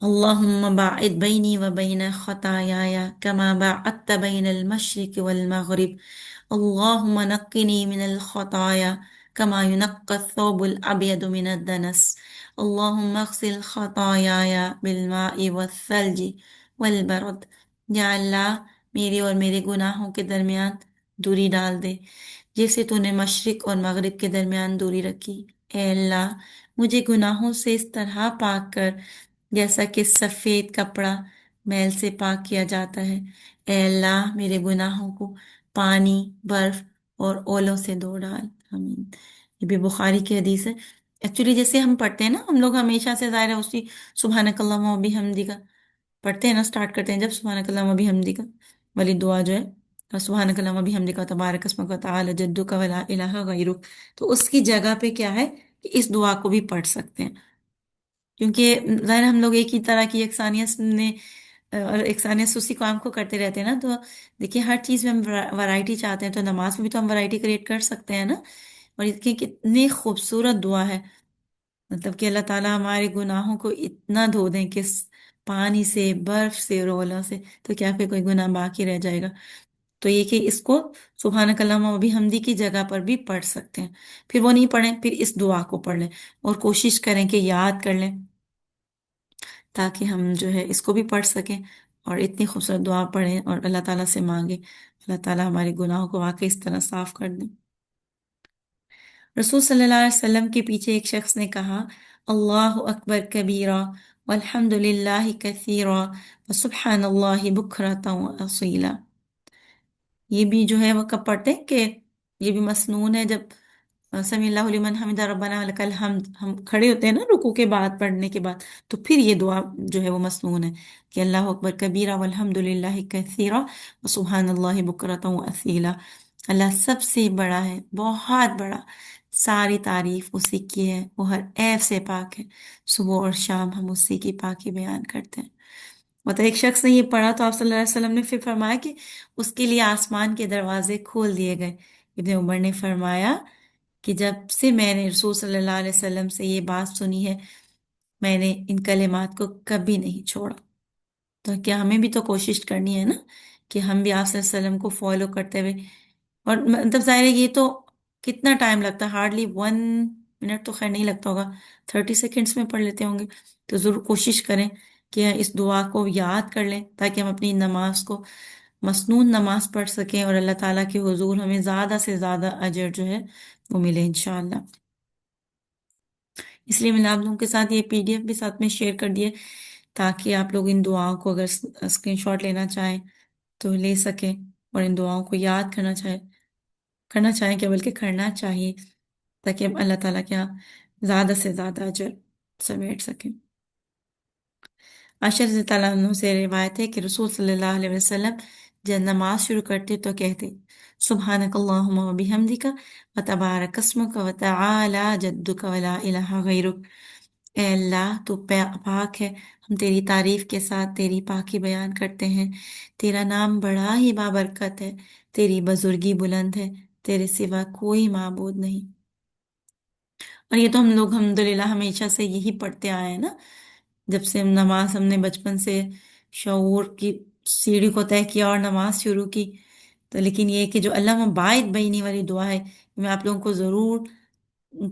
اللہم باعد بینی و بین خطایایا کما باعدت بین المشرق والمغرب، اللہم نقنی من الخطایا کما ینقی الثوب الابیض من الدنس، اللہم اغسل خطایایا بالماء والثلج والبرد۔ یا اللہ میرے اور میرے گناہوں کے درمیان دوری ڈال دے جیسے تو نے مشرق اور مغرب کے درمیان دوری رکھی۔ اے اللہ مجھے گناہوں سے اس طرح پاک کر جیسا کہ سفید کپڑا میل سے پاک کیا جاتا ہے۔ اے اللہ میرے گناہوں کو پانی، برف اور اولوں سے دھو ڈال، آمین۔ یہ بھی بخاری کی حدیث ہے۔ ایکچولی جیسے ہم پڑھتے ہیں نا، ہم لوگ ہمیشہ سے ظاہر ہے اسی سبحانک اللہم و بحمدک پڑھتے ہیں نا، سٹارٹ کرتے ہیں جب سبحانک اللہم و بحمدک والی دعا جو ہے، سبحانک اللہم و بحمدک و تبارک اسمک و تعالی جدک و لا الہ غیرک، تو اس کی جگہ پہ کیا ہے کہ اس دعا کو بھی پڑھ سکتے ہیں، کیونکہ ظاہر ہم لوگ ایک ہی طرح کی یکسانیت نے اور یکسانیت سے اسی کام کو کرتے رہتے ہیں نا، تو دیکھیے ہر چیز میں ہم ورائٹی چاہتے ہیں، تو نماز میں بھی تو ہم ورائٹی کریٹ کر سکتے ہیں نا۔ اور اس کی کتنی خوبصورت دعا ہے، مطلب کہ اللہ تعالیٰ ہمارے گناہوں کو اتنا دھو دیں کہ پانی سے، برف سے اور اولوں سے، تو کیا پھر کوئی گناہ باقی رہ جائے گا؟ تو یہ کہ اس کو سبحانک اللہم و بحمدی کی جگہ پر بھی پڑھ سکتے ہیں۔ پھر وہ نہیں پڑھیں، پھر اس دعا کو پڑھ لیں اور کوشش کریں کہ یاد کر لیں تاکہ ہم جو ہے اس کو بھی پڑھ سکیں اور اتنی خوبصورت دعا پڑھیں اور اللہ تعالیٰ سے مانگیں اللہ تعالیٰ ہمارے گناہوں کو واقعی اس طرح صاف کر دیں۔ رسول صلی اللہ علیہ وسلم کے پیچھے ایک شخص نے کہا اللہ اکبر کبیرہ والحمد للہ کثیرہ وسبحان اللہ بکرۃ واصیلا۔ یہ بھی جو ہے وہ کب پڑھتے ہیں کہ یہ بھی مسنون ہے جب سمیع اللہ لمن حمدہ ربنا ولک الحمد ہم کھڑے ہوتے ہیں نا رکوع کے بعد، پڑھنے کے بعد، تو پھر یہ دعا جو ہے وہ مسنون ہے کہ اللہ اکبر کبیرہ والحمد للہ کثیرہ وسبحان اللہ بکرۃ واصیلا۔ اللہ سب سے بڑا ہے، بہت بڑا، ساری تعریف اسی کی ہے، وہ ہر عیب سے پاک ہے، صبح اور شام ہم اسی کی پاکی بیان کرتے ہیں۔ مطلب ایک شخص نے یہ پڑھا تو آپ صلی اللہ علیہ وسلم نے پھر فرمایا کہ اس کے لیے آسمان کے دروازے کھول دیے گئے۔ ابن عمر نے فرمایا کہ جب سے میں نے رسول صلی اللہ علیہ وسلم سے یہ بات سنی ہے میں نے ان کلمات کو کبھی نہیں چھوڑا۔ تو کیا ہمیں بھی تو کوشش کرنی ہے نا کہ ہم بھی آپ صلی اللہ علیہ وسلم کو فالو کرتے ہوئے، اور مطلب ظاہر ہے یہ تو کتنا ٹائم لگتا ہے، ہارڈلی 1 منٹ تو خیر نہیں لگتا ہوگا، 30 سیکنڈس میں پڑھ لیتے ہوں گے. تو ضرور کوشش کریں کہ اس دعا کو یاد کر لیں تاکہ ہم اپنی نماز کو مسنون نماز پڑھ سکیں، اور اللہ تعالیٰ کے حضور ہمیں زیادہ سے زیادہ اجر جو ہے وہ ملے انشاءاللہ. اس لیے میں نے آپ لوگوں کے ساتھ یہ PDF بھی ساتھ میں شیئر کر دیے تاکہ آپ لوگ ان دعاؤں کو اگر اسکرین شاٹ لینا چاہیں تو لے سکیں، اور ان دعاؤں کو یاد کرنا چاہیں کہ بلکہ کرنا چاہیے تاکہ ہم اللہ تعالیٰ کے یہاں زیادہ سے زیادہ اجر سمیٹ سکیں. عائشہ رضی اللہ عنہ سے روایت ہے کہ رسول صلی اللہ علیہ وسلم جب نماز شروع کرتے تو کہتے سبحانک اللہم و بحمدک و تبارک اسمک و تعالی جدک و لا الہ غیرک. اے اللہ تو پاک ہے، ہم تیری تعریف کے ساتھ تیری پاکی بیان کرتے ہیں، تیرا نام بڑا ہی بابرکت ہے، تیری بزرگی بلند ہے، تیرے سوا کوئی معبود نہیں. اور یہ تو ہم لوگ الحمدللہ ہمیشہ سے یہی پڑھتے آئے ہیں نا، جب سے ہم نے بچپن سے شعور کی سیڑھی کو طے کیا اور نماز شروع کی. تو لیکن یہ کہ جو اللہ باعث بینی والی دعا ہے، میں آپ لوگوں کو ضرور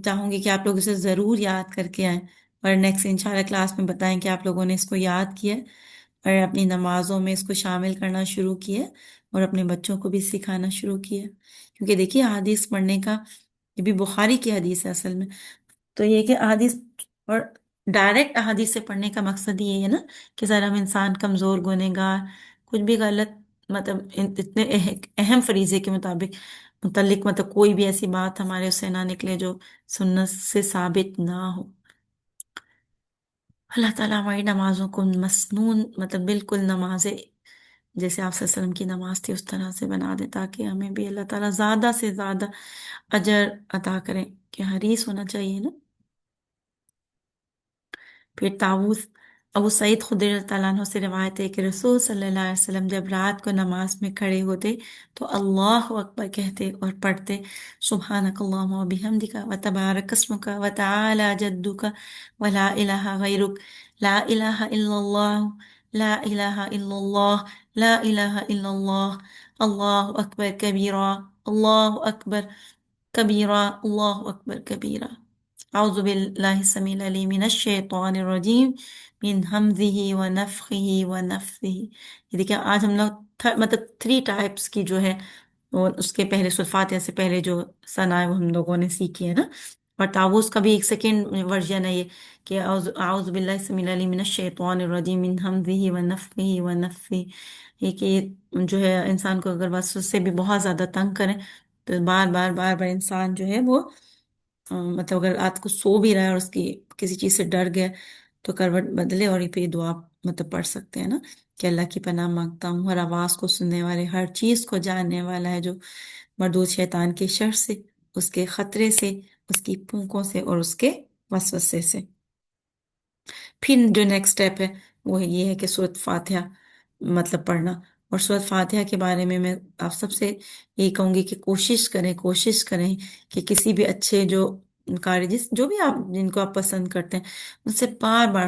چاہوں گی کہ آپ لوگ اسے ضرور یاد کر کے آئیں، اور نیکسٹ انشاءاللہ کلاس میں بتائیں کہ آپ لوگوں نے اس کو یاد کیا ہے اور اپنی نمازوں میں اس کو شامل کرنا شروع کیا ہے اور اپنے بچوں کو بھی سکھانا شروع کیا ہے. کیونکہ دیکھیے حدیث پڑھنے کا، یہ بھی بخاری کی حدیث ہے اصل میں. تو یہ کہ احادیث اور ڈائریکٹ احادیث سے پڑھنے کا مقصد یہ ہے نا کہ ذرا ہم انسان کمزور گنہگار کچھ بھی غلط مطلب اتنے اہم فریضے کے متعلق مطلب کوئی بھی ایسی بات ہمارے اس سے نہ نکلے جو سنت سے ثابت نہ ہو. اللہ تعالیٰ ہماری نمازوں کو مسنون مطلب بالکل نمازیں جیسے آپ صلی اللہ علیہ وسلم کی نماز تھی اس طرح سے بنا دے تاکہ ہمیں بھی اللہ تعالیٰ زیادہ سے زیادہ اجر عطا کریں، کہ حریص ہونا چاہیے نا. پھر طاووس ابو سعید خدری رضی اللہ عنہ سے روایت ہے کہ رسول صلی اللہ علیہ وسلم جب رات کو نماز میں کھڑے ہوتے تو اللہ اکبر کہتے اور پڑھتے سبحانک اللہم و بحمدک و تبارک اسمک و تعالی جدک و لا الہ غیرک، لا الہ الا اللہ، لا الہ الا اللہ، لا الہ الا اللہ، اللہ اکبر کبیرہ، اللہ اکبر کبیرہ، اللہ اکبر کبیرہ. اعوذ باللہ السمیع العلیم من الشیطان الرجیم من حمزہ ونفخہ ونفثہ. یہ دیکھیں آج ہم لوگ مطلب 3 ٹائپس کی جو ہے وہ اس کے پہلے سورۃ فاتحہ سے پہلے جو ثنا ہے وہ ہم لوگوں نے سیکھی ہے نا. اور طاووس کا بھی ایک سیکنڈ ورژن ہے یہ کہ اعوذ باللہ السمیع العلیم من الشیطان الرجیم من حمزہ ونفخہ ونفثہ. یہ کہ جو ہے انسان کو اگر بس اس سے بھی بہت زیادہ تنگ کریں تو بار بار بار بار انسان جو ہے وہ مطلب اگر رات کو سو بھی رہا ہے اور اس کی کسی چیز سے ڈر گیا تو کروٹ بدلے اور یہ پہ یہ دعا مطلب پڑھ سکتے ہیں نا کہ اللہ کی پناہ مانگتا ہوں ہر آواز کو سننے والے، ہر چیز کو جاننے والا ہے، جو مردود شیطان کے شر سے، اس کے خطرے سے، اس کی پھونکوں سے اور اس کے وسوسے سے. پھر جو نیکسٹ اسٹیپ ہے وہ یہ ہے کہ سورۃ فاتحہ مطلب پڑھنا. اور سورۃ فاتحہ کے بارے میں آپ سب سے یہی کہوں گی کہ کوشش کریں کہ کسی بھی اچھے جو قاری جو بھی آپ جن کو آپ پسند کرتے ہیں ان سے بار بار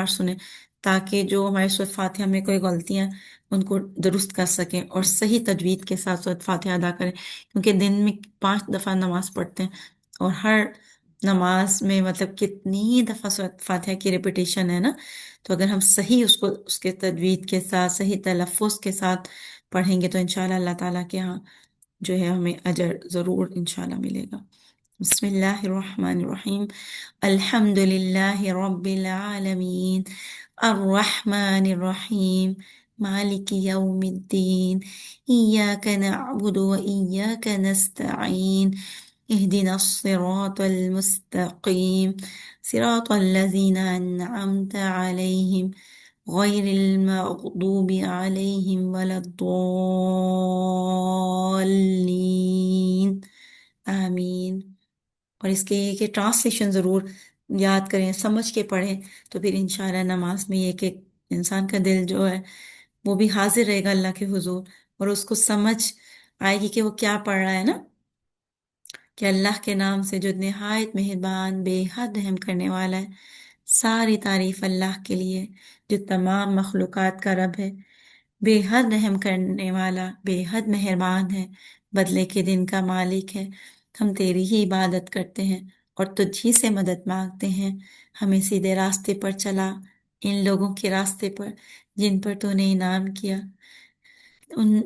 سنیں تاکہ جو ہمارے سورۃ فاتحہ میں کوئی غلطیاں ان کو درست کر سکیں اور صحیح تجوید کے ساتھ سورۃ فاتحہ ادا کریں. کیونکہ دن میں 5 دفعہ نماز پڑھتے ہیں اور ہر نماز میں مطلب کتنی دفعہ سورۃ فاتحہ کی ریپیٹیشن ہے نا. تو اگر ہم صحیح اس کو اس کے تجوید کے ساتھ صحیح تلفظ کے ساتھ پڑھیں گے تو انشاءاللہ اللہ تعالیٰ کے ہاں جو ہے ہمیں اجر ضرور انشاءاللہ ملے گا. بسم اللہ الرحمن الرحیم. الحمد للہ رب العالمین الرحمن الرحیم مالک یوم الدین ایاک نعبد و ایاک نستعین اهدنا الصراط المستقیم صراط الذین انعمت علیہم غیر المغضوب علیہم ولا الضالین آمین. اور اس کے کہ ٹرانسلیشن ضرور یاد کریں، سمجھ کے پڑھیں تو پھر انشاءاللہ نماز میں یہ کہ انسان کا دل جو ہے وہ بھی حاضر رہے گا اللہ کے حضور اور اس کو سمجھ آئے گی کہ وہ کیا پڑھ رہا ہے نا. کہ اللہ کے نام سے جو نہایت مہربان بے حد رحم کرنے والا ہے. ساری تعریف اللہ کے لیے جو تمام مخلوقات کا رب ہے. بے حد رحم کرنے والا، بے حد مہربان ہے، بدلے کے دن کا مالک ہے۔ ہم تیری ہی عبادت کرتے ہیں اور تجھ ہی سے مدد مانگتے ہیں۔ ہمیں سیدھے راستے پر چلا، ان لوگوں کے راستے پر جن پر تو نے انعام کیا،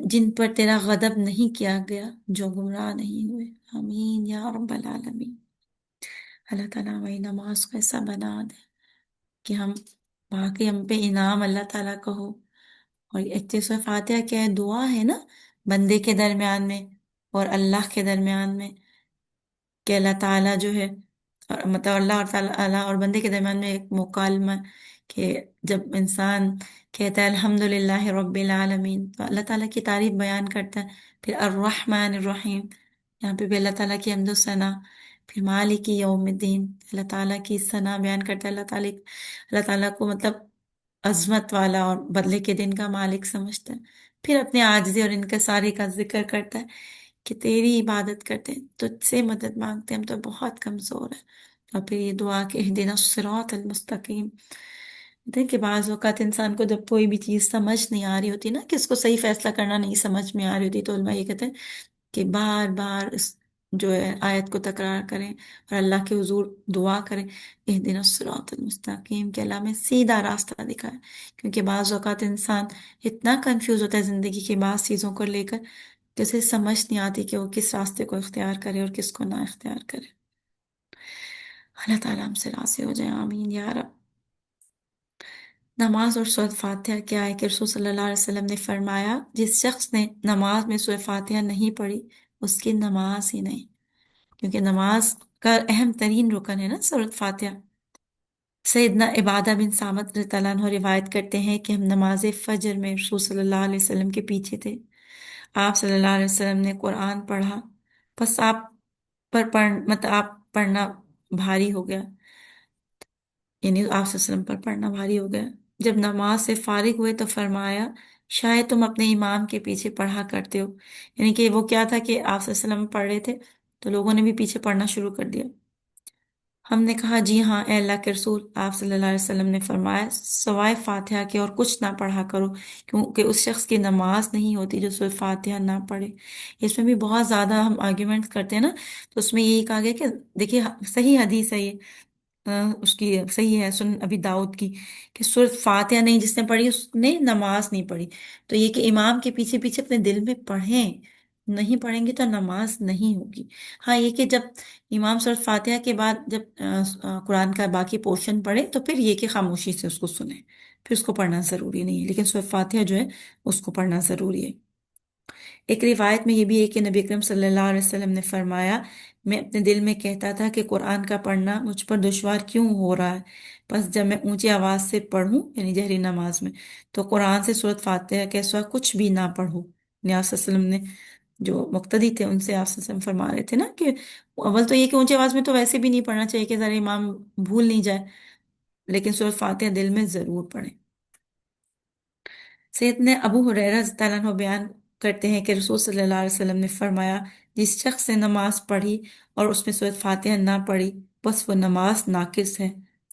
جن پر تیرا غضب نہیں کیا گیا، جو گمراہ نہیں ہوئے۔ آمین یا رب العالمین۔ اللہ تعالیٰ ہماری نماز کو ایسا بنا دے کہ ہم واقعی ہم پہ انعام اللہ تعالیٰ کا ہو۔ اور ایک سورہ فاتحہ کیا ہے؟ دعا ہے نا، بندے کے درمیان میں اور اللہ کے درمیان میں، کہ اللہ تعالیٰ جو ہے، مطلب اللہ اور تعالیٰ اور بندے کے درمیان میں ایک مکالمہ، کہ جب انسان کہتا ہے الحمد للہ رب العالمین، تو اللہ تعالیٰ کی تعریف بیان کرتا ہے، پھر الرحمن الرحیم، یہاں پہ بھی اللہ تعالیٰ کی حمد و ثنا، پھر مالک یوم الدین، اللہ تعالیٰ کی ثنا بیان کرتا ہے۔ اللہ تعالیٰ کو مطلب عظمت والا اور بدلے کے دن کا مالک سمجھتا ہے، پھر اپنے عاجزی اور انکساری کا ذکر کرتا ہے کہ تیری عبادت کرتے ہیں، تجھ سے مدد مانگتے ہیں، ہم تو بہت کمزور ہیں۔ اور پھر یہ دعا کہ اہدنا الصراط المستقیم۔ دیکھیں بعض اوقات انسان کو جب کوئی بھی چیز سمجھ نہیں آ رہی ہوتی نا، کہ اس کو صحیح فیصلہ کرنا نہیں سمجھ میں آ رہی ہوتی، تو علماء یہ کہتے ہیں کہ بار بار اس جو ہے آیت کو تکرار کریں اور اللہ کے حضور دعا کریں، اہدنا الصراط المستقیم، کہ اللہ میں سیدھا راستہ دکھائے۔ کیونکہ بعض اوقات انسان اتنا کنفیوز ہوتا ہے زندگی کی بعض چیزوں کو لے کر، جسے سمجھ نہیں آتی کہ وہ کس راستے کو اختیار کرے اور کس کو نہ اختیار کرے۔ اللہ تعالیٰ ہم سے راضی ہو جائے، آمین یا رب۔ نماز اور سورۃ فاتحہ کیا ہے کہ رسول صلی اللہ علیہ وسلم نے فرمایا، جس شخص نے نماز میں سورۃ فاتحہ نہیں پڑھی، اس کی نماز ہی نہیں، کیونکہ نماز کا اہم ترین رکن ہے نا سورۃ فاتحہ۔ سیدنا عبادہ بن صامت رضی اللہ عنہ روایت کرتے ہیں کہ ہم نماز فجر میں رسول صلی اللہ علیہ وسلم کے پیچھے تھے۔ آپ صلی اللہ علیہ وسلم نے قرآن پڑھا، بس آپ پر مطلب آپ پڑھنا بھاری ہو گیا، یعنی آپ صلی اللہ علیہ وسلم پر پڑھنا بھاری ہو گیا۔ جب نماز سے فارغ ہوئے تو فرمایا، شاید تم اپنے امام کے پیچھے پڑھا کرتے ہو، یعنی کہ وہ کیا تھا کہ آپ صلی اللہ علیہ وسلم پڑھ رہے تھے تو لوگوں نے بھی پیچھے پڑھنا شروع کر دیا۔ ہم نے کہا جی ہاں اے اللہ کے رسول۔ آپ صلی اللہ علیہ وسلم نے فرمایا، سوائے فاتحہ کے اور کچھ نہ پڑھا کرو، کیونکہ اس شخص کی نماز نہیں ہوتی جو سورہ فاتحہ نہ پڑھے۔ اس میں بھی بہت زیادہ ہم آرگیومنٹ کرتے ہیں نا، تو اس میں یہی کہا گیا کہ دیکھیے صحیح حدیث ہے یہ، اس کی صحیح ہے سنن ابی داؤد کی، کہ سورۃ فاتحہ نہیں جس نے پڑھی اس نے نماز نہیں پڑھی۔ تو یہ کہ امام کے پیچھے پیچھے اپنے دل میں پڑھیں، نہیں پڑھیں گے تو نماز نہیں ہوگی۔ ہاں یہ کہ جب امام سورۃ فاتحہ کے بعد جب قرآن کا باقی پورشن پڑھے تو پھر یہ کہ خاموشی سے اس کو سنیں، پھر اس کو پڑھنا ضروری نہیں ہے، لیکن سورۃ فاتحہ جو ہے اس کو پڑھنا ضروری ہے۔ ایک روایت میں یہ بھی ہے کہ نبی اکرم صلی اللہ علیہ وسلم نے فرمایا، میں اپنے دل میں کہتا تھا کہ قرآن کا پڑھنا مجھ پر دشوار کیوں ہو رہا ہے، بس جب میں اونچی آواز سے پڑھوں یعنی جہری نماز میں، تو قرآن سے سورۃ فاتحہ کے سوا کچھ بھی نہ پڑھوں۔ نبی صلی اللہ علیہ وسلم نے جو مقتدی تھے ان سے آپ صلی اللہ علیہ وسلم فرما رہے تھے نا کہ اول تو یہ کہ اونچی آواز میں تو ویسے بھی نہیں پڑھنا چاہیے کہ ذرا امام بھول نہیں جائے، لیکن سورۃ فاتحہ دل میں ضرور پڑھیں۔ سیدنا ابو ہریرہ رضی اللہ عنہ بیان کرتے ہیں کہ رسول صلی اللہ علیہ وسلم نے فرمایا، جس شخص نے نماز پڑھی اور اس میں سورۃ فاتحہ نہ پڑھی، بس وہ نماز ناقص ہے،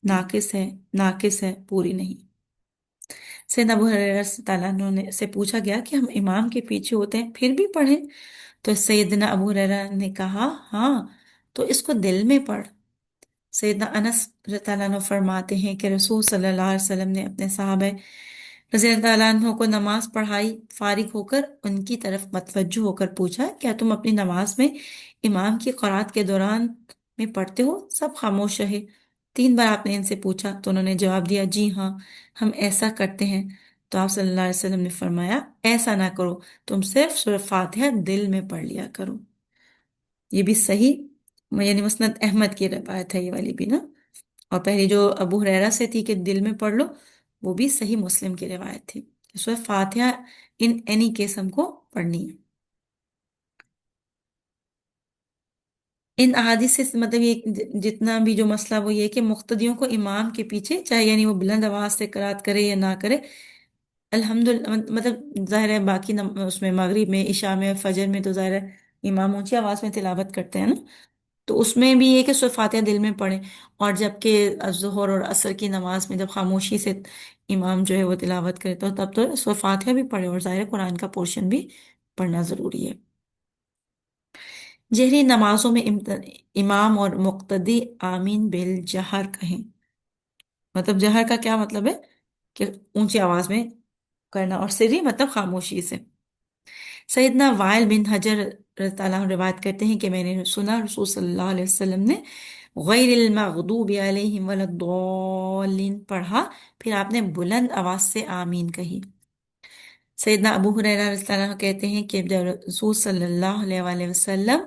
ناقص ہے، ناقص ہے، پوری نہیں۔ سیدنا ابو ہریرہ رضی اللہ عنہ سے پوچھا گیا کہ ہم امام کے پیچھے ہوتے ہیں پھر بھی پڑھیں؟ تو سیدنا ابو ہریرہ نے کہا، ہاں تو اس کو دل میں پڑھ۔ سیدنا انس رضی اللہ عنہ فرماتے ہیں کہ رسول صلی اللہ علیہ وسلم نے اپنے صحابہ رضی اللہ عنہ کو نماز پڑھائی، فارغ ہو کر ان کی طرف متوجہ ہو کر پوچھا، کیا تم اپنی نماز میں امام کی قرات کے دوران میں پڑھتے ہو؟ سب خاموش رہے۔ 3 بار آپ نے ان سے پوچھا تو انہوں نے جواب دیا، جی ہاں ہم ایسا کرتے ہیں۔ تو آپ صلی اللہ علیہ وسلم نے فرمایا، ایسا نہ کرو، تم صرف سورہ فاتحہ دل میں پڑھ لیا کرو۔ یہ بھی صحیح یعنی مسند احمد کی روایت ہے یہ والی بھی نا، اور پہلی جو ابو ہریرہ سے تھی کہ دل میں پڑھ لو، وہ بھی صحیح مسلم کی روایت تھی، سورہ فاتحہ ان اینی کیس ہم کو پڑھنی ہے۔ ان احادیث سے مطلب یہ جتنا بھی جو مسئلہ وہ یہ ہے کہ مقتدیوں کو امام کے پیچھے چاہے یعنی وہ بلند آواز سے قرات کرے یا نہ کرے، الحمدللہ مطلب ظاہر ہے باقی اس میں مغرب میں، عشاء میں، فجر میں تو ظاہر ہے امام اونچی آواز میں تلاوت کرتے ہیں نا، تو اس میں بھی یہ کہ سورہ فاتحہ دل میں پڑھیں، اور جبکہ ظہر اور عصر کی نماز میں جب خاموشی سے امام جو ہے وہ تلاوت کرے تو تب تو سورہ فاتحہ بھی پڑھے، اور ظاہر ہے قرآن کا پورشن بھی پڑھنا ضروری ہے۔ جہری نمازوں میں امام اور مقتدی آمین بالجہر کہیں، مطلب جہر کا کیا مطلب ہے کہ اونچی آواز میں کرنا، اور سری مطلب خاموشی سے۔ سیدنا وائل بن حجر رضی اللہ عنہ روایت کرتے ہیں کہ میں نے سنا رسول صلی اللہ علیہ وسلم نے غیر المغضوب علیہم ولا الضالین پڑھا، پھر آپ نے بلند آواز سے آمین کہی۔ سیدنا ابو ہریرہ رضی اللہ عنہ کہتے ہیں کہ جب رسول صلی اللہ علیہ وآلہ وسلم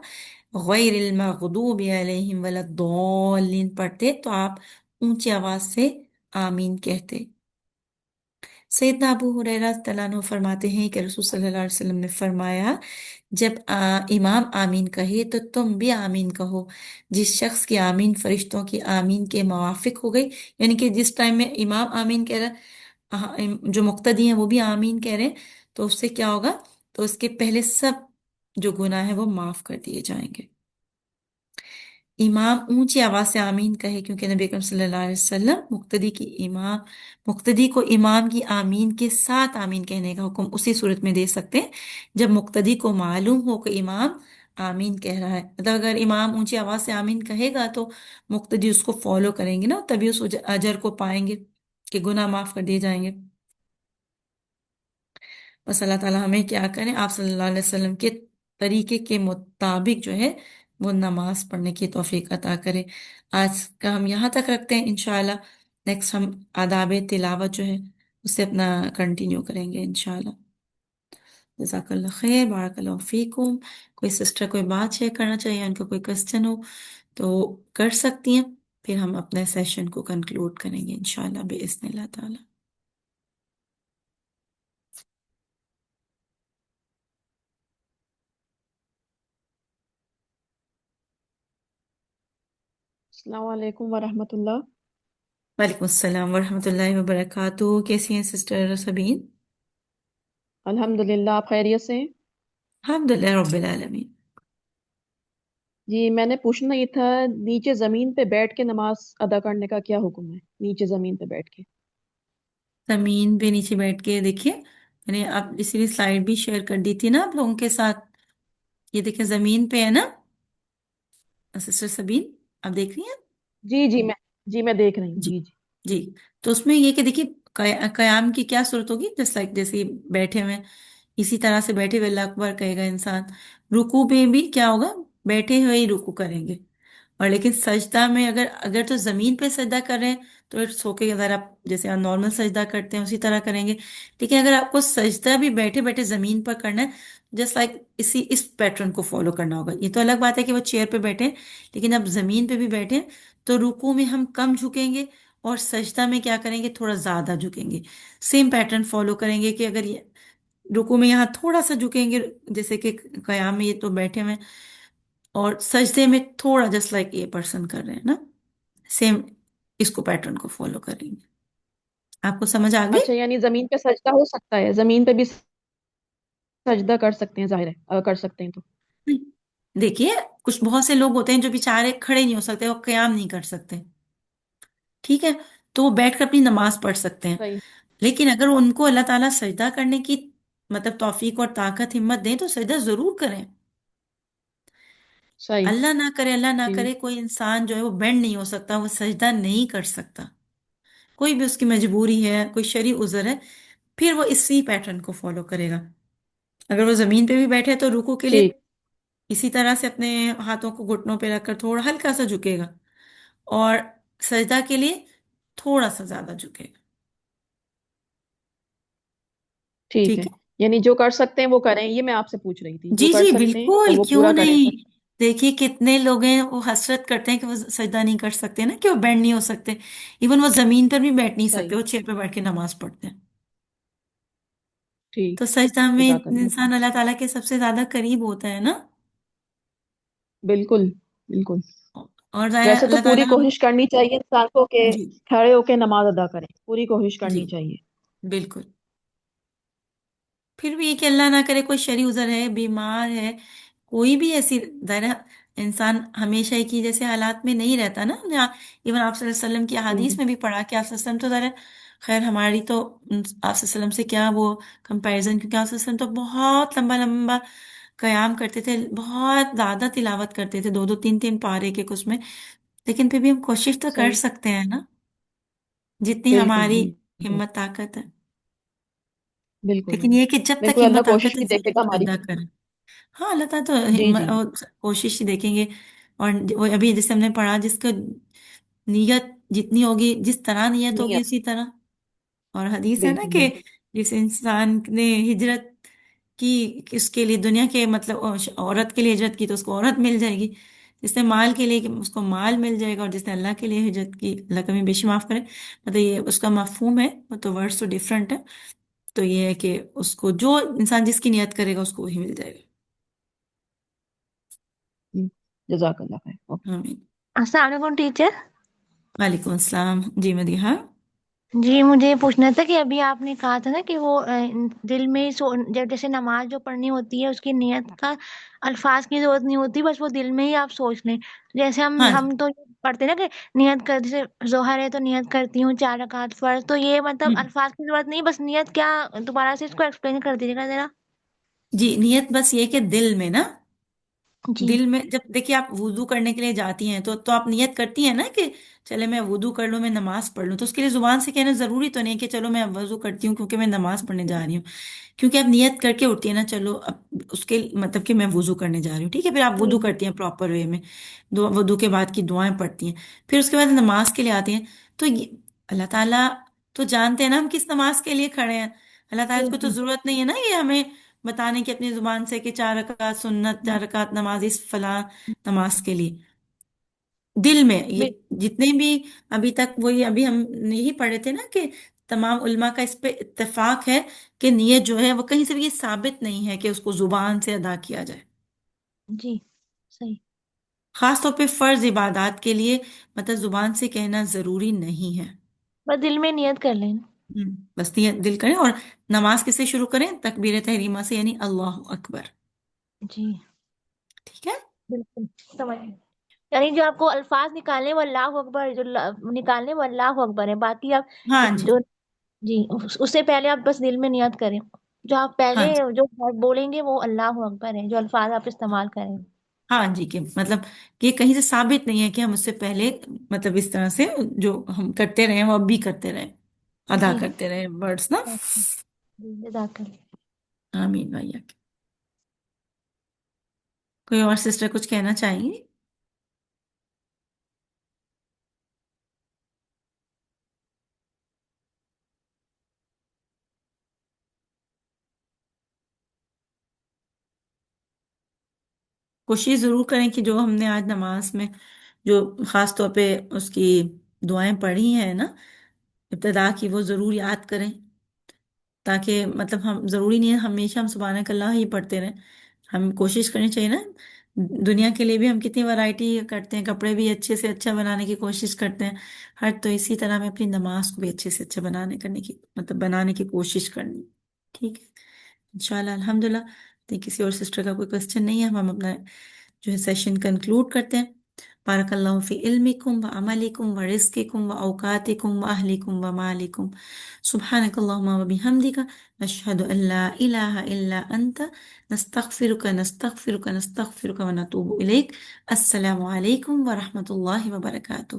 غیر المغضوب علیہم ولا الضالین پڑھتے تو آپ اونچی آواز سے آمین کہتے۔ سیدنا ابو ہریرہ رضی اللہ عنہ فرماتے ہیں کہ رسول صلی اللہ علیہ وسلم نے فرمایا جب امام آمین کہے تو تم بھی آمین کہو، جس شخص کی آمین فرشتوں کی آمین کے موافق ہو گئی، یعنی کہ جس ٹائم میں امام آمین کہہ رہا، جو مقتدی ہیں وہ بھی آمین کہہ رہے ہیں، تو اس سے کیا ہوگا، تو اس کے پہلے سب جو گناہ ہیں وہ معاف کر دیے جائیں گے۔ امام اونچی آواز سے آمین کہے کیونکہ نبی اکرم صلی اللہ علیہ وسلم مقتدی کو امام کی آمین کے ساتھ آمین کہنے کا حکم اسی صورت میں دے سکتے ہیں جب مقتدی کو معلوم ہو کہ امام آمین کہہ رہا ہے، مطلب اگر امام اونچی آواز سے آمین کہے گا تو مقتدی اس کو فالو کریں گے نا، تبھی اس اجر کو پائیں گے کہ گناہ معاف کر دیے جائیں گے۔ بس اللہ تعالیٰ ہمیں کیا کریں، آپ صلی اللہ علیہ وسلم کے طریقے کے مطابق جو ہے وہ نماز پڑھنے کی توفیق عطا کرے۔ آج کا ہم یہاں تک رکھتے ہیں، انشاءاللہ نیکسٹ ہم آداب تلاوت جو ہے اس سے اپنا کنٹینیو کریں گے انشاءاللہ۔ جزاک اللہ خیر، بارک اللہ فیکم۔ کوئی سسٹر کوئی بات شیئر کرنا چاہیے، ان کا کوئی کوسچن ہو تو کر سکتی ہیں، پھر ہم اپنے سیشن کو کنکلوڈ کریں گے انشاءاللہ بإذن اللہ تعالی۔ السلام علیکم ورحمۃ اللہ۔ وعلیکم السلام ورحمۃ اللہ وبرکاتہ، کیسی ہیں سسٹر سبین؟ الحمد للہ، آپ خیریت سے ہیں؟ الحمد للہ رب العالمین۔ جی میں نے پوچھنا یہ تھا، نیچے زمین پہ بیٹھ کے نماز ادا کرنے کا کیا حکم ہے؟ نیچے زمین پہ بیٹھ کے۔ زمین پہ نیچے بیٹھ کے دیکھیے، میں نے آپ اسی لیے سلائیڈ بھی شیئر کر دی تھی نا آپ لوگوں کے ساتھ، یہ دیکھیں زمین پہ ہے نا سسٹر سبین، آپ دیکھ رہی ہیں؟ جی میں دیکھ رہی ہوں، جی جی جی۔ جی۔ تو اس میں یہ کہ دیکھیے قیام کی کیا صورت ہوگی، جس لائک جیسے بیٹھے ہوئے ہیں، اسی طرح سے بیٹھے ہوئے اللہ اکبر کہے گا انسان۔ رکوع میں بھی کیا ہوگا، بیٹھے ہوئے ہی رکوع کریں گے، اور لیکن سجدہ میں اگر تو زمین پہ سجدہ کر رہے ہیں تو اٹس اوکے، اگر آپ جیسے آپ نارمل سجدہ کرتے ہیں اسی طرح کریں گے، لیکن اگر آپ کو سجدہ بھی بیٹھے بیٹھے زمین پر کرنا ہے، جسٹ لائک اس پیٹرن کو فالو کرنا ہوگا۔ یہ تو الگ بات ہے کہ وہ چیئر پہ بیٹھے ہیں، لیکن اب زمین پہ بھی بیٹھے ہیں تو رکوع میں ہم کم جھکیں گے، اور سجدہ میں کیا کریں گے، تھوڑا زیادہ جھکیں گے۔ سیم پیٹرن فالو کریں گے کہ اگر یہ رکوع میں یہاں تھوڑا سا جھکیں گے، جیسے کہ قیام میں یہ تو بیٹھے ہوئے ہیں، اور سجدے میں تھوڑا جسٹ لائک یہ پرسن کر رہے ہیں نا، سیم اس کو پیٹرن کو فالو کریں گے۔ آپ کو سمجھ آ گئی؟ اچھا، یعنی زمین پہ سجدہ ہو سکتا ہے، زمین پہ بھی سجدہ کر سکتے ہیں، ظاہر ہے اگر کر سکتے ہیں تو۔ دیکھیے کچھ بہت سے لوگ ہوتے ہیں جو بیچارے کھڑے نہیں ہو سکتے، وہ قیام نہیں کر سکتے، ٹھیک ہے، تو وہ بیٹھ کر اپنی نماز پڑھ سکتے ہیں، صحیح لیکن اگر ان کو اللہ تعالیٰ سجدہ کرنے کی مطلب توفیق اور طاقت ہمت دیں تو سجدہ ضرور کریں۔ صحیح۔ اللہ نہ جی کرے کوئی انسان جو ہے وہ بینڈ نہیں ہو سکتا، وہ سجدہ نہیں کر سکتا، کوئی بھی اس کی مجبوری ہے، کوئی شرعی عذر ہے، پھر وہ اسی پیٹرن کو فالو کرے گا۔ اگر وہ زمین پہ بھی بیٹھے تو رکوع کے لیے ٹھیک اسی طرح سے اپنے ہاتھوں کو گھٹنوں پہ رکھ کر تھوڑا ہلکا سا جھکے گا، اور سجدہ کے لیے تھوڑا سا زیادہ جھکے گا، ٹھیک ہے، ٹھیک ہے؟ یعنی جو کر سکتے ہیں وہ کریں، یہ میں آپ سے پوچھ رہی تھی، جو جی کر جی سکتے ہیں بالکل، وہ کیوں پورا کریں۔ نہیں؟ دیکھیے کتنے لوگ ہیں وہ حسرت کرتے ہیں کہ وہ سجدہ نہیں کر سکتے نا، کہ وہ بینڈ نہیں ہو سکتے، ایون وہ زمین پر بھی بیٹھ نہیں صحیح، سکتے، وہ چیئر پہ بیٹھ کے نماز پڑھتے ہیں۔ ٹھیک، تو سجدہ میں جزاک اللہ خیر۔ انسان اللہ تعالیٰ کے سب سے زیادہ قریب ہوتا ہے نا، بالکل بالکل۔ اور ظاہر ہے ویسے تو اللہ پوری تعالیٰ ہم، کوشش کرنی چاہیے انسان کو کہ جی کھڑے ہو کے نماز ادا کریں، پوری کوشش جی کرنی چاہیے۔ بالکل۔ پھر بھی یہ کہ اللہ نہ کرے کوئی شرعی عذر ہے، بیمار ہے، کوئی بھی ایسی ظاہر ہے انسان ہمیشہ ایک ہی جیسے حالات میں نہیں رہتا نا، جہاں ایون آپ صلی اللہ علیہ وسلم کی احادیث بالکل میں بھی پڑھا کہ آپ صلی اللہ علیہ وسلم تو ذرا، خیر ہماری تو آپ صلی اللہ علیہ وسلم سے کیا وہ کمپیریزن، کیونکہ آپ صلی اللہ علیہ وسلم تو بہت لمبا لمبا قیام کرتے تھے، بہت زیادہ تلاوت کرتے تھے، دو دو تین تین پارے کے کچھ میں، لیکن پھر بھی ہم کوشش تو کر صحیح. سکتے ہیں نا، جتنی بالکل ہماری بالکل. ہمت طاقت ہے، بالکل لیکن بالکل. یہ کہ جب تک بالکل اللہ ہمت کوشش طاقت ہے بھی دیکھے ضرور گا ہماری. ادا کریں۔ ہاں اللہ تعالیٰ تو جی جی. کوشش ہی دیکھیں گے، اور وہ ابھی جیسے ہم نے پڑھا، جس کا نیت جتنی ہوگی، جس طرح نیت ہوگی نیت. اسی طرح، اور حدیث ہے نا بالکل کہ بالکل. جس انسان نے ہجرت کی، اس کے لیے دنیا کے مطلب عورت کے لیے ہجرت کی تو اس کو عورت مل جائے گی، جس نے مال کے لیے کہ اس کو مال مل جائے گا، اور جس نے اللہ کے لیے ہجرت کی، اللہ کمی بیشی معاف کرے، مطلب یہ اس کا مفہوم ہے، وہ تو ورڈس تو ڈفرینٹ ہے، تو یہ ہے کہ اس کو جو انسان جس کی نیت کرے گا اس کو وہی مل جائے ہم، جزاک اللہ خیر. گا۔ آمین۔ السلام علیکم ٹیچر. وعلیکم السلام جی مدیحہ۔ جی مجھے یہ پوچھنا تھا کہ ابھی آپ نے کہا تھا نا کہ وہ دل میں جب جیسے نماز جو پڑھنی ہوتی ہے اس کی نیت کا الفاظ کی ضرورت نہیں ہوتی، بس وہ دل میں ہی آپ سوچ لیں. جیسے ہم ہاں جی۔ ہم تو یہ پڑھتے ہیں نا کہ نیت کر، جیسے ظہر ہے تو نیت کرتی ہوں 4 رکعت فرض، تو یہ مطلب ہم۔ الفاظ کی ضرورت نہیں، بس نیت کیا، دوبارہ سے اس کو ایکسپلین کر دیجیے گا ذرا. جی نیت بس یہ کہ دل میں نا، جی دل میں جب دیکھیے آپ وضو کرنے کے لیے جاتی ہیں تو آپ نیت کرتی ہیں نا کہ چلے میں وضو کر لوں، میں نماز پڑھ لوں، تو اس کے لیے زبان سے کہنا ضروری تو نہیں کہ چلو میں وضو کرتی ہوں کیونکہ میں نماز پڑھنے جا رہی ہوں، کیونکہ آپ نیت کر کے اٹھتی ہیں نا، چلو اب اس کے مطلب کہ میں وضو کرنے جا رہی ہوں، ٹھیک ہے، پھر آپ جی وضو کرتی ہیں پراپر وے میں، وضو کے بعد کی دعائیں پڑھتی ہیں، پھر اس کے بعد نماز کے لیے آتی ہیں، تو اللہ تعالیٰ تو جانتے ہیں نا ہم کس نماز کے لیے کھڑے ہیں، اللہ تعالیٰ کو تو جی ضرورت نہیں ہے نا یہ ہمیں بتانے کی اپنی زبان سے کہ 4 رکعت سنت، 4 رکعت نماز اس فلاں نماز کے لیے، دل میں یہ جی. جتنے بھی ابھی تک، وہی ابھی ہم یہی پڑھے تھے نا کہ تمام علماء کا اس پہ اتفاق ہے کہ نیت جو ہے وہ کہیں سے بھی یہ ثابت نہیں ہے کہ اس کو زبان سے ادا کیا جائے، جی صحیح. خاص طور پہ فرض عبادات کے لیے مطلب زبان سے کہنا ضروری نہیں ہے۔ بس دل میں نیت کر لیں. بس نیت دل کریں، اور نماز کس سے شروع کریں؟ تکبیر تحریمہ سے، یعنی اللہ اکبر، جی ٹھیک ہے۔ بالکل سمجھ گئی. یعنی جو آپ کو الفاظ نکالنے وہ اللہ اکبر، جو نکالنے وہ اللہ اکبر ہے، باقی آپ ہاں جی۔ جو، جی اس سے پہلے آپ بس دل میں نیت کریں. جو آپ ہاں پہلے جی۔ جو بولیں گے وہ اللہ اکبر ہے، جو الفاظ آپ استعمال کریں گے. ہاں جی، کہ مطلب کہ یہ کہیں سے ثابت نہیں ہے کہ ہم اس سے پہلے مطلب اس طرح سے جو ہم کرتے رہے وہ اب بھی کرتے رہے، ادا جی کرتے رہے ورڈس نا۔ جی جزاک اللہ. آمین بھیا۔ کوئی اور سسٹر کچھ کہنا چاہیں گی؟ کوشش ضرور کریں کہ جو ہم نے آج نماز میں جو خاص طور پہ اس کی دعائیں پڑھی ہیں نا ابتدا کی، وہ ضرور یاد کریں، تاکہ مطلب ہم ضروری نہیں ہے ہمیشہ ہم سبحانک اللہ ہی پڑھتے رہیں، ہم کوشش کرنی چاہیے نا، دنیا کے لیے بھی ہم کتنی ورائٹی کرتے ہیں، کپڑے بھی اچھے سے اچھا بنانے کی کوشش کرتے ہیں، ہر تو اسی طرح ہمیں اپنی نماز کو بھی اچھے سے اچھا بنانے کی کوشش کرنی، ٹھیک ہے انشاءاللہ الحمدللہ۔ تو کسی اور سسٹر کا کوئی کوشچن نہیں ہے، ہم اپنا جو ہے سیشن کنکلوڈ کرتے ہیں۔ بارک اللہ فی علمکم و عملکم و رزقکم و اوقاتکم و اہلکم و مالکم، سبحانک اللہم و بحمدک، نشہد ان لا الہ الا انت، نستغفرک نستغفرک نستغفرک و نتوب الیک۔ السلام علیکم ورحمۃ اللہ وبرکاتہ۔